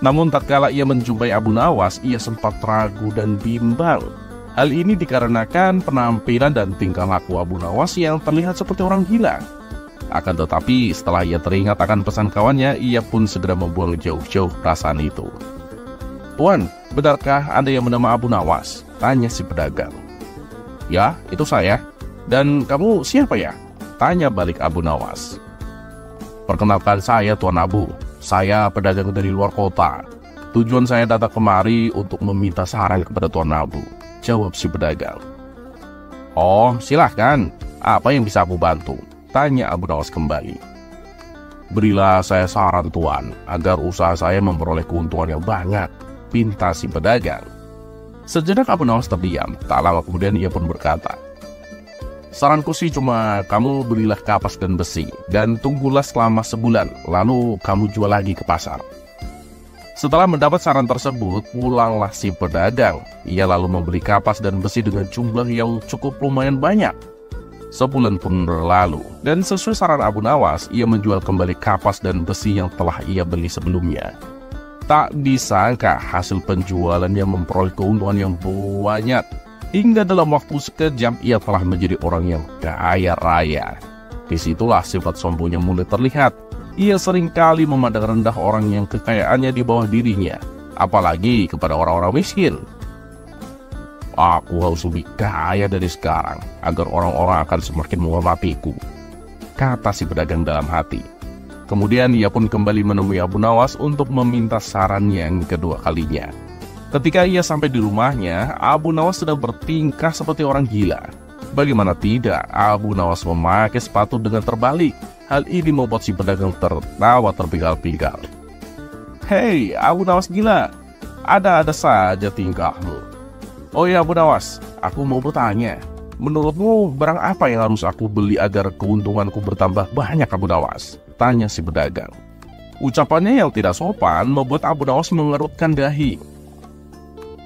Namun tatkala ia menjumpai Abu Nawas, ia sempat ragu dan bimbang. Hal ini dikarenakan penampilan dan tingkah laku Abu Nawas yang terlihat seperti orang gila. Akan tetapi setelah ia teringat akan pesan kawannya, ia pun segera membuang jauh-jauh perasaan itu. "Tuan, benarkah Anda yang bernama Abu Nawas?" tanya si pedagang. "Ya, itu saya. Dan kamu siapa ya?" tanya balik Abu Nawas. "Perkenalkan, saya Tuan Abu. Saya pedagang dari luar kota. Tujuan saya datang kemari untuk meminta saran kepada Tuan Abu," jawab si pedagang. "Oh, silahkan. Apa yang bisa aku bantu?" tanya Abu Nawas kembali. "Berilah saya saran Tuan, agar usaha saya memperoleh keuntungan yang banyak," pinta si pedagang. Sejenak Abu Nawas terdiam. Tak lama kemudian ia pun berkata, "Saranku sih cuma kamu belilah kapas dan besi, dan tunggulah selama sebulan, lalu kamu jual lagi ke pasar." Setelah mendapat saran tersebut, pulanglah si pedagang. Ia lalu membeli kapas dan besi dengan jumlah yang cukup lumayan banyak. Sebulan pun berlalu, dan sesuai saran Abu Nawas, ia menjual kembali kapas dan besi yang telah ia beli sebelumnya. Tak disangka hasil penjualannya memperoleh keuntungan yang banyak. Hingga dalam waktu sekejap ia telah menjadi orang yang kaya raya. Disitulah sifat sombongnya mulai terlihat. Ia seringkali memandang rendah orang yang kekayaannya di bawah dirinya, apalagi kepada orang-orang miskin. "Aku harus lebih kaya dari sekarang, agar orang-orang akan semakin menghormatiku," kata si pedagang dalam hati. Kemudian ia pun kembali menemui Abu Nawas untuk meminta sarannya yang kedua kalinya. Ketika ia sampai di rumahnya, Abu Nawas sedang bertingkah seperti orang gila. Bagaimana tidak, Abu Nawas memakai sepatu dengan terbalik. Hal ini membuat si pedagang tertawa terpinggal-pinggal. "Hei, Abu Nawas gila, ada-ada saja tingkahmu. Oh ya Abu Nawas, aku mau bertanya, menurutmu barang apa yang harus aku beli agar keuntunganku bertambah banyak Abu Nawas?" tanya si pedagang. Ucapannya yang tidak sopan membuat Abu Nawas mengerutkan dahi.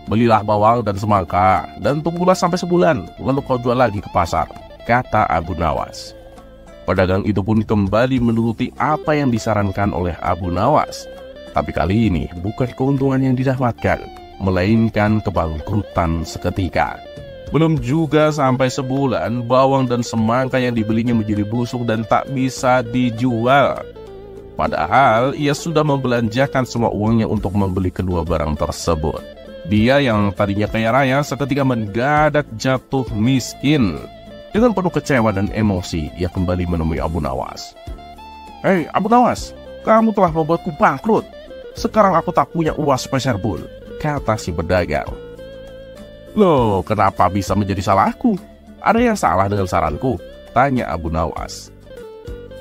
"Belilah bawang dan semangka, dan tunggulah sampai sebulan, lalu kau jual lagi ke pasar," kata Abu Nawas. Pedagang itu pun kembali menuruti apa yang disarankan oleh Abu Nawas. Tapi kali ini bukan keuntungan yang didapatkan, melainkan kebangkrutan seketika. Belum juga sampai sebulan, bawang dan semangka yang dibelinya menjadi busuk dan tak bisa dijual. Padahal ia sudah membelanjakan semua uangnya untuk membeli kedua barang tersebut. Dia yang tadinya kaya raya seketika mendadak jatuh miskin. Dengan penuh kecewa dan emosi, ia kembali menemui Abu Nawas. "Hei Abu Nawas, Kamu telah membuatku bangkrut. Sekarang aku tak punya uang sepeser pun, kata si pedagang. Loh, kenapa bisa menjadi salahku? Ada yang salah dengan saranku? Tanya Abu Nawas.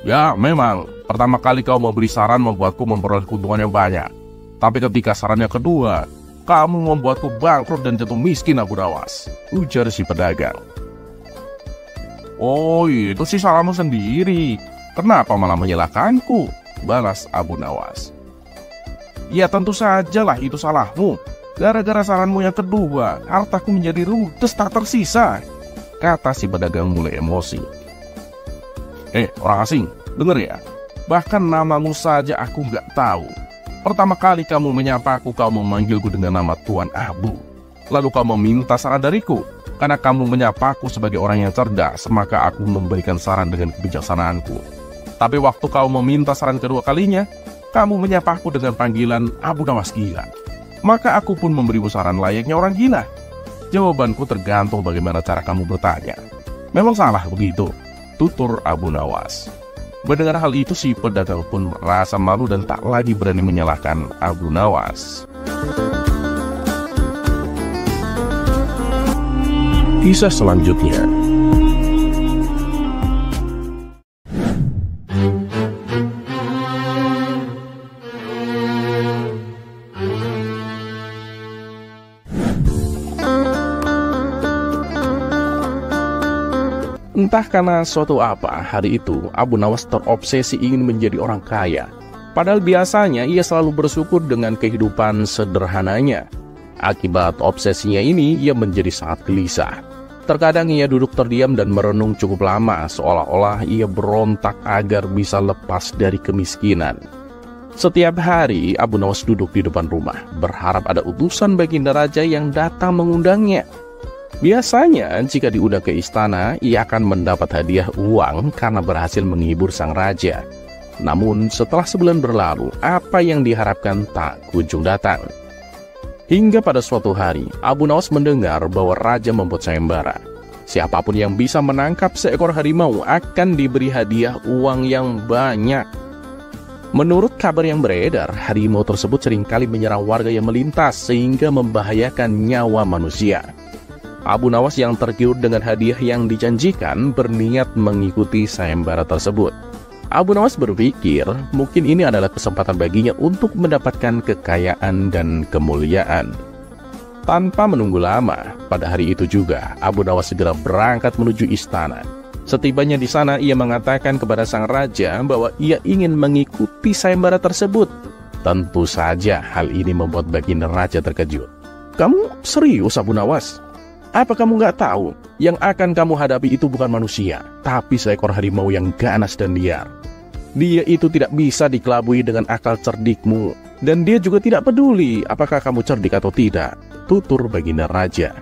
Ya, memang. Pertama kali kau memberi saran membuatku memperoleh keuntungan yang banyak. Tapi ketika saran yang kedua, kamu membuatku bangkrut dan jatuh miskin, Abu Nawas, ujar si pedagang. Oh, itu sih salahmu sendiri. Kenapa malah menyalahkanku? Balas Abu Nawas. Ya tentu sajalah itu salahmu. Gara-gara saranmu yang kedua, hartaku menjadi ludes tak tersisa, kata si pedagang mulai emosi. Orang asing, denger ya. Bahkan namamu saja aku nggak tahu. Pertama kali kamu menyapaku, kau memanggilku dengan nama Tuan Abu. Lalu kau meminta saran dariku. Karena kamu menyapaku sebagai orang yang cerdas, maka aku memberikan saran dengan kebijaksanaanku. Tapi waktu kau meminta saran kedua kalinya, kamu menyapaku dengan panggilan Abu Nawas gila. Maka aku pun memberimu saran layaknya orang gila. Jawabanku tergantung bagaimana cara kamu bertanya. Memang salah begitu, tutur Abu Nawas. Mendengar hal itu, si pedagang pun merasa malu dan tak lagi berani menyalahkan Abu Nawas. Kisah selanjutnya. Entah karena suatu apa, hari itu Abu Nawas terobsesi ingin menjadi orang kaya. Padahal biasanya ia selalu bersyukur dengan kehidupan sederhananya. Akibat obsesinya ini, ia menjadi sangat gelisah. Terkadang ia duduk terdiam dan merenung cukup lama, seolah-olah ia berontak agar bisa lepas dari kemiskinan. Setiap hari, Abu Nawas duduk di depan rumah, berharap ada utusan Baginda Raja yang datang mengundangnya. Biasanya, jika diundang ke istana, ia akan mendapat hadiah uang karena berhasil menghibur sang raja. Namun, setelah sebulan berlalu, apa yang diharapkan tak kunjung datang. Hingga pada suatu hari, Abu Nawas mendengar bahwa raja membuat sayembara. Siapapun yang bisa menangkap seekor harimau akan diberi hadiah uang yang banyak. Menurut kabar yang beredar, harimau tersebut seringkali menyerang warga yang melintas sehingga membahayakan nyawa manusia. Abu Nawas yang tergiur dengan hadiah yang dijanjikan berniat mengikuti sayembara tersebut. Abu Nawas berpikir mungkin ini adalah kesempatan baginya untuk mendapatkan kekayaan dan kemuliaan. Tanpa menunggu lama, pada hari itu juga Abu Nawas segera berangkat menuju istana. Setibanya di sana, ia mengatakan kepada sang raja bahwa ia ingin mengikuti sayembara tersebut. Tentu saja hal ini membuat Baginda Raja terkejut. Kamu serius, Abu Nawas? Apa kamu nggak tahu, yang akan kamu hadapi itu bukan manusia, tapi seekor harimau yang ganas dan liar. Dia itu tidak bisa dikelabui dengan akal cerdikmu, dan dia juga tidak peduli apakah kamu cerdik atau tidak, tutur Baginda Raja.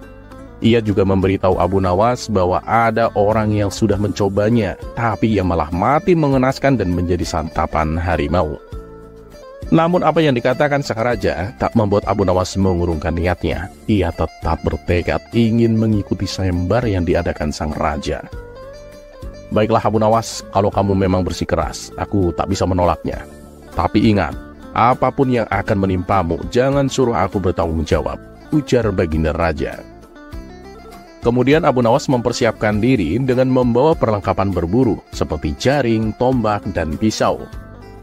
Ia juga memberitahu Abu Nawas bahwa ada orang yang sudah mencobanya, tapi ia malah mati mengenaskan dan menjadi santapan harimau. Namun apa yang dikatakan sang raja tak membuat Abu Nawas mengurungkan niatnya. Ia tetap bertekad ingin mengikuti sayembara yang diadakan sang raja. Baiklah Abu Nawas, kalau kamu memang bersikeras, aku tak bisa menolaknya. Tapi ingat, apapun yang akan menimpamu, jangan suruh aku bertanggung jawab, ujar Baginda Raja. Kemudian Abu Nawas mempersiapkan diri dengan membawa perlengkapan berburu seperti jaring, tombak, dan pisau.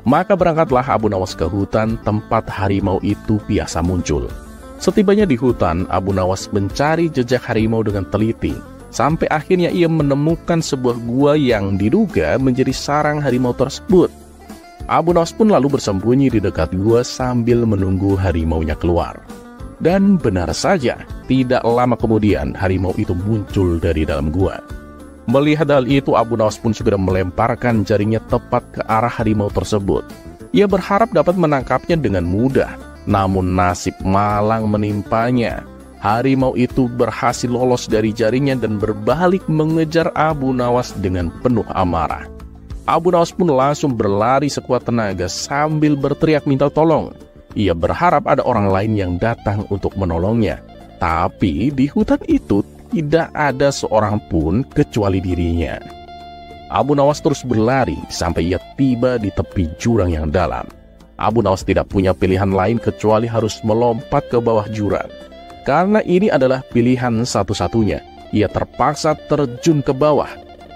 Maka berangkatlah Abu Nawas ke hutan tempat harimau itu biasa muncul. Setibanya di hutan, Abu Nawas mencari jejak harimau dengan teliti. Sampai akhirnya ia menemukan sebuah gua yang diduga menjadi sarang harimau tersebut. Abu Nawas pun lalu bersembunyi di dekat gua sambil menunggu harimaunya keluar. Dan benar saja, tidak lama kemudian harimau itu muncul dari dalam gua. Melihat hal itu, Abu Nawas pun segera melemparkan jaringnya tepat ke arah harimau tersebut. Ia berharap dapat menangkapnya dengan mudah, namun nasib malang menimpanya. Harimau itu berhasil lolos dari jaringnya dan berbalik mengejar Abu Nawas dengan penuh amarah. Abu Nawas pun langsung berlari sekuat tenaga sambil berteriak minta tolong. Ia berharap ada orang lain yang datang untuk menolongnya. Tapi di hutan itu tidak ada seorang pun kecuali dirinya. Abu Nawas terus berlari sampai ia tiba di tepi jurang yang dalam. Abu Nawas tidak punya pilihan lain kecuali harus melompat ke bawah jurang. Karena ini adalah pilihan satu-satunya, ia terpaksa terjun ke bawah.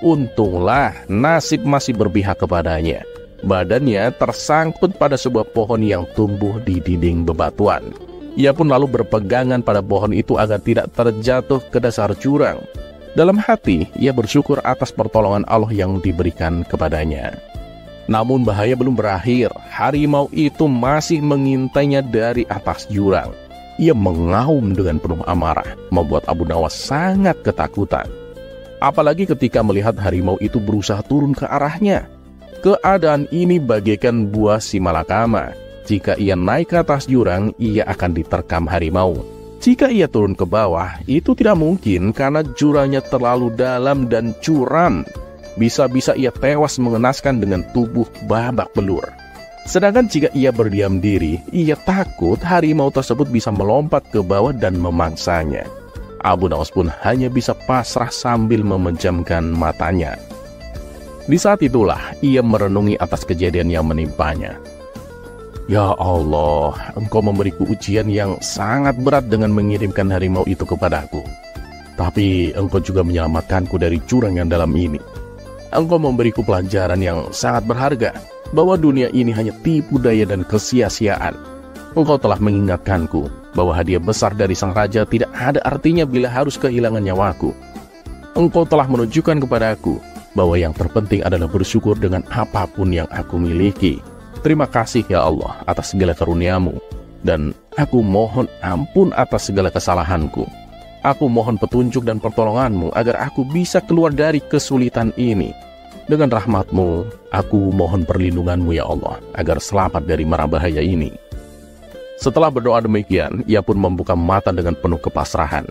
Untunglah nasib masih berpihak kepadanya. Badannya tersangkut pada sebuah pohon yang tumbuh di dinding bebatuan. Ia pun lalu berpegangan pada pohon itu agar tidak terjatuh ke dasar jurang. Dalam hati, ia bersyukur atas pertolongan Allah yang diberikan kepadanya. Namun bahaya belum berakhir. Harimau itu masih mengintainya dari atas jurang. Ia mengaum dengan penuh amarah, membuat Abu Nawas sangat ketakutan. Apalagi ketika melihat harimau itu berusaha turun ke arahnya. Keadaan ini bagaikan buah si malakama. Jika ia naik ke atas jurang, ia akan diterkam harimau. Jika ia turun ke bawah, itu tidak mungkin karena jurangnya terlalu dalam dan curam. Bisa-bisa ia tewas mengenaskan dengan tubuh babak belur. Sedangkan jika ia berdiam diri, ia takut harimau tersebut bisa melompat ke bawah dan memangsanya. Abu Nawas pun hanya bisa pasrah sambil memejamkan matanya. Di saat itulah ia merenungi atas kejadian yang menimpanya. Ya Allah, Engkau memberiku ujian yang sangat berat dengan mengirimkan harimau itu kepadaku. Tapi Engkau juga menyelamatkanku dari jurang yang dalam ini. Engkau memberiku pelajaran yang sangat berharga, bahwa dunia ini hanya tipu daya dan kesia-siaan. Engkau telah mengingatkanku bahwa hadiah besar dari sang raja tidak ada artinya bila harus kehilangan nyawaku. Engkau telah menunjukkan kepadaku bahwa yang terpenting adalah bersyukur dengan apapun yang aku miliki. Terima kasih ya Allah atas segala karunia-Mu, dan aku mohon ampun atas segala kesalahanku. Aku mohon petunjuk dan pertolongan-Mu agar aku bisa keluar dari kesulitan ini. Dengan rahmat-Mu, aku mohon perlindungan-Mu ya Allah, agar selamat dari mara bahaya ini. Setelah berdoa demikian, ia pun membuka mata dengan penuh kepasrahan.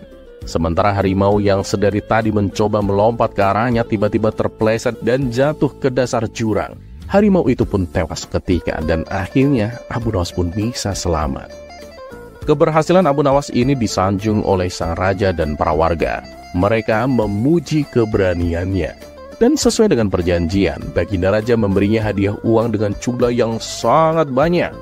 Sementara harimau yang sedari tadi mencoba melompat ke arahnya tiba-tiba terpeleset dan jatuh ke dasar jurang. Harimau itu pun tewas seketika dan akhirnya Abu Nawas pun bisa selamat. Keberhasilan Abu Nawas ini disanjung oleh sang raja dan para warga. Mereka memuji keberaniannya. Dan sesuai dengan perjanjian, Baginda Raja memberinya hadiah uang dengan jumlah yang sangat banyak.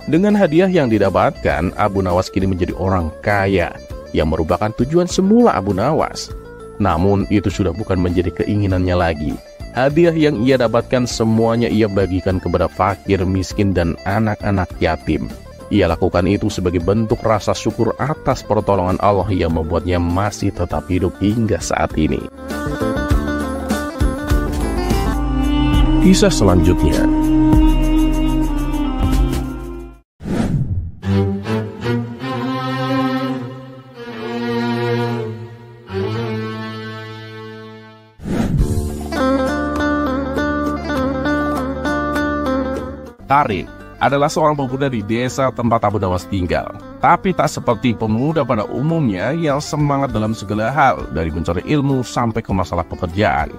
Dengan hadiah yang didapatkan, Abu Nawas kini menjadi orang kaya, yang merupakan tujuan semula Abu Nawas. Namun itu sudah bukan menjadi keinginannya lagi. Hadiah yang ia dapatkan semuanya ia bagikan kepada fakir, miskin, dan anak-anak yatim. Ia lakukan itu sebagai bentuk rasa syukur atas pertolongan Allah yang membuatnya masih tetap hidup hingga saat ini. Kisah selanjutnya. Karim adalah seorang pemuda di desa tempat Abu Nawas tinggal. Tapi tak seperti pemuda pada umumnya yang semangat dalam segala hal, dari mencari ilmu sampai ke masalah pekerjaan.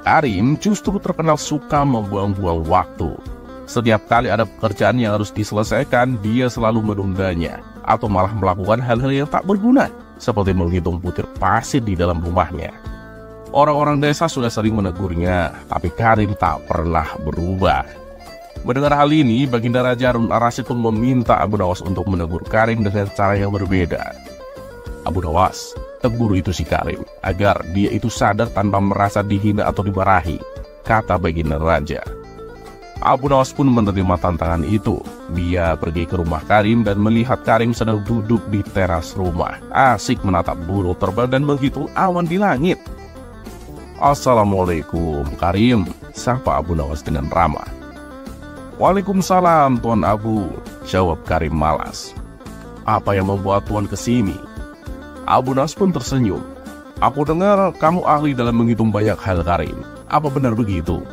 Karim justru terkenal suka membuang-buang waktu. Setiap kali ada pekerjaan yang harus diselesaikan, dia selalu menundanya, atau malah melakukan hal-hal yang tak berguna, seperti menghitung butir pasir di dalam rumahnya. Orang-orang desa sudah sering menegurnya, tapi Karim tak pernah berubah. Mendengar hal ini, Baginda Raja Harun Ar-Rasyid pun meminta Abu Nawas untuk menegur Karim dengan cara yang berbeda. Abu Nawas, tegur itu si Karim, agar dia itu sadar tanpa merasa dihina atau dimarahi, kata Baginda Raja. Abu Nawas pun menerima tantangan itu. Dia pergi ke rumah Karim dan melihat Karim sedang duduk di teras rumah, asik menatap burung terbang dan menghitung awan di langit. Assalamualaikum Karim, sapa Abu Nawas dengan ramah. Waalaikumsalam Tuan Abu, jawab Karim malas. Apa yang membuat Tuan kesini? Abu Nawas pun tersenyum. Aku dengar kamu ahli dalam menghitung banyak hal Karim. Apa benar begitu?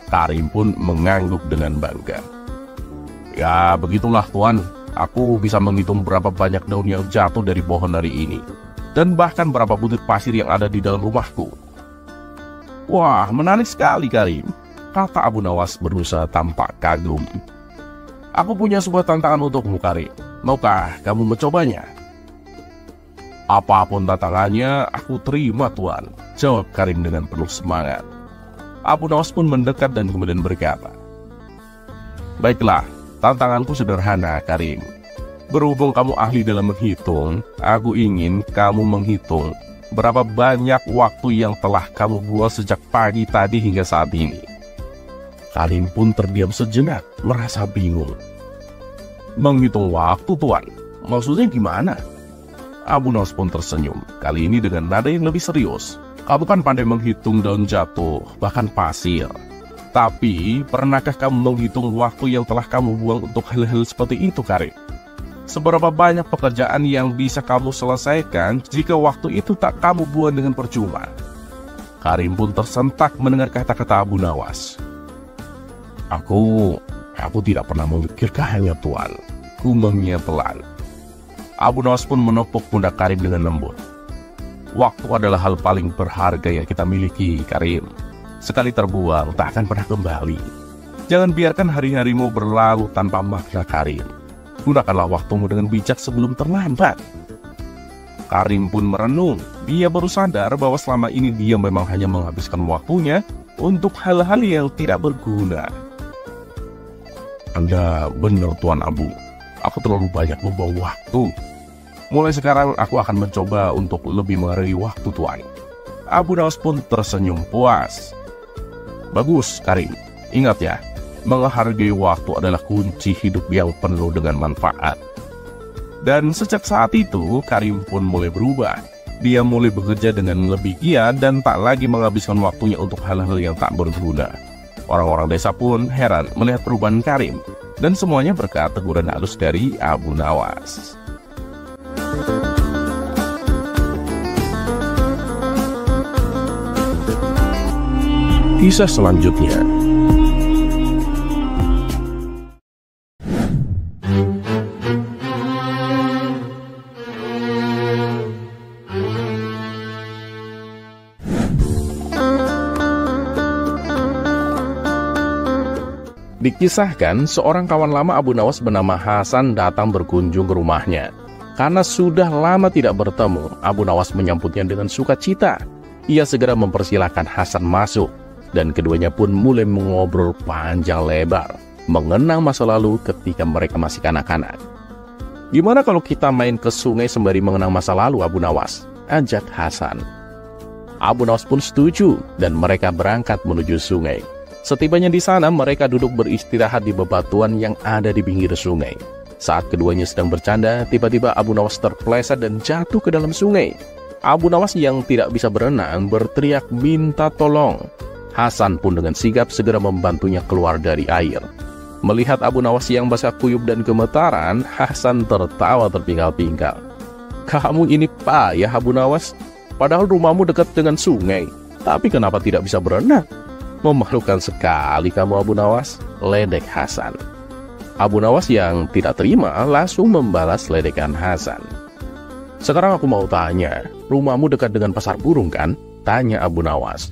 Karim pun mengangguk dengan bangga. Ya begitulah Tuan, aku bisa menghitung berapa banyak daun yang jatuh dari pohon hari ini, dan bahkan berapa butir pasir yang ada di dalam rumahku. Wah, menarik sekali Karim, kata Abu Nawas berusaha tampak kagum. Aku punya sebuah tantangan untukmu Karim, maukah kamu mencobanya? Apapun tantangannya, aku terima Tuan, jawab Karim dengan penuh semangat. Abu Nawas pun mendekat dan kemudian berkata, "Baiklah, tantanganku sederhana, Karim. Berhubung kamu ahli dalam menghitung, aku ingin kamu menghitung berapa banyak waktu yang telah kamu buang sejak pagi tadi hingga saat ini." Karim pun terdiam sejenak, merasa bingung. "Menghitung waktu, Tuan? Maksudnya gimana?" Abu Nawas pun tersenyum, kali ini dengan nada yang lebih serius. "Kamu kan pandai menghitung daun jatuh, bahkan pasir. Tapi, pernahkah kamu menghitung waktu yang telah kamu buang untuk hal-hal seperti itu, Karim? Seberapa banyak pekerjaan yang bisa kamu selesaikan jika waktu itu tak kamu buang dengan percuma?" Karim pun tersentak mendengar kata-kata Abu Nawas. Aku tidak pernah memikirkannya, Tuan," gumamnya pelan. Abu Nawas pun menepuk pundak Karim dengan lembut. "Waktu adalah hal paling berharga yang kita miliki, Karim. Sekali terbuang, tak akan pernah kembali. Jangan biarkan hari-harimu berlalu tanpa makna, Karim. Gunakanlah waktumu dengan bijak sebelum terlambat." Karim pun merenung. Dia baru sadar bahwa selama ini dia memang hanya menghabiskan waktunya untuk hal-hal yang tidak berguna. "Anda benar, Tuan Abu. Aku terlalu banyak membuang waktu. Mulai sekarang aku akan mencoba untuk lebih menghargai waktu, Tuan." Abu Nawas pun tersenyum puas. "Bagus, Karim. Ingat ya, menghargai waktu adalah kunci hidup yang penuh dengan manfaat." Dan sejak saat itu, Karim pun mulai berubah. Dia mulai bekerja dengan lebih giat dan tak lagi menghabiskan waktunya untuk hal-hal yang tak berguna. Orang-orang desa pun heran melihat perubahan Karim, dan semuanya berkat teguran halus dari Abu Nawas. Kisah selanjutnya. Dikisahkan, seorang kawan lama Abu Nawas bernama Hasan datang berkunjung ke rumahnya. Karena sudah lama tidak bertemu, Abu Nawas menyambutnya dengan sukacita. Ia segera mempersilahkan Hasan masuk, dan keduanya pun mulai mengobrol panjang lebar, mengenang masa lalu ketika mereka masih kanak-kanak. "Gimana kalau kita main ke sungai sembari mengenang masa lalu, Abu Nawas?" ajak Hasan. Abu Nawas pun setuju, dan mereka berangkat menuju sungai. Setibanya di sana, mereka duduk beristirahat di bebatuan yang ada di pinggir sungai. Saat keduanya sedang bercanda, tiba-tiba Abu Nawas terpeleset dan jatuh ke dalam sungai. Abu Nawas yang tidak bisa berenang berteriak minta tolong. Hasan pun dengan sigap segera membantunya keluar dari air. Melihat Abu Nawas yang basah kuyup dan gemetaran, Hasan tertawa terpingkal-pingkal. "Kamu ini payah, Abu Nawas. Padahal rumahmu dekat dengan sungai. Tapi kenapa tidak bisa berenang? Memalukan sekali kamu, Abu Nawas," ledek Hasan. Abu Nawas yang tidak terima langsung membalas ledekan Hasan. "Sekarang aku mau tanya, rumahmu dekat dengan pasar burung kan?" tanya Abu Nawas.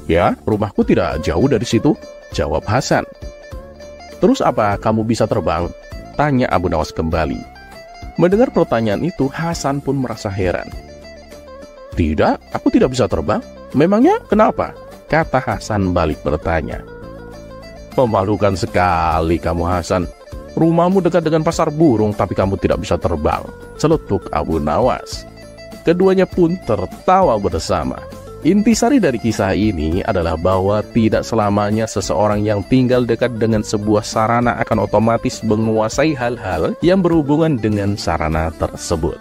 "Ya, rumahku tidak jauh dari situ," jawab Hasan. "Terus apa kamu bisa terbang?" tanya Abu Nawas kembali. Mendengar pertanyaan itu, Hasan pun merasa heran. "Tidak, aku tidak bisa terbang. Memangnya kenapa?" kata Hasan balik bertanya. "Memalukan sekali kamu, Hasan. Rumahmu dekat dengan pasar burung, tapi kamu tidak bisa terbang," celetuk Abu Nawas. Keduanya pun tertawa bersama. Intisari dari kisah ini adalah bahwa tidak selamanya seseorang yang tinggal dekat dengan sebuah sarana akan otomatis menguasai hal-hal yang berhubungan dengan sarana tersebut.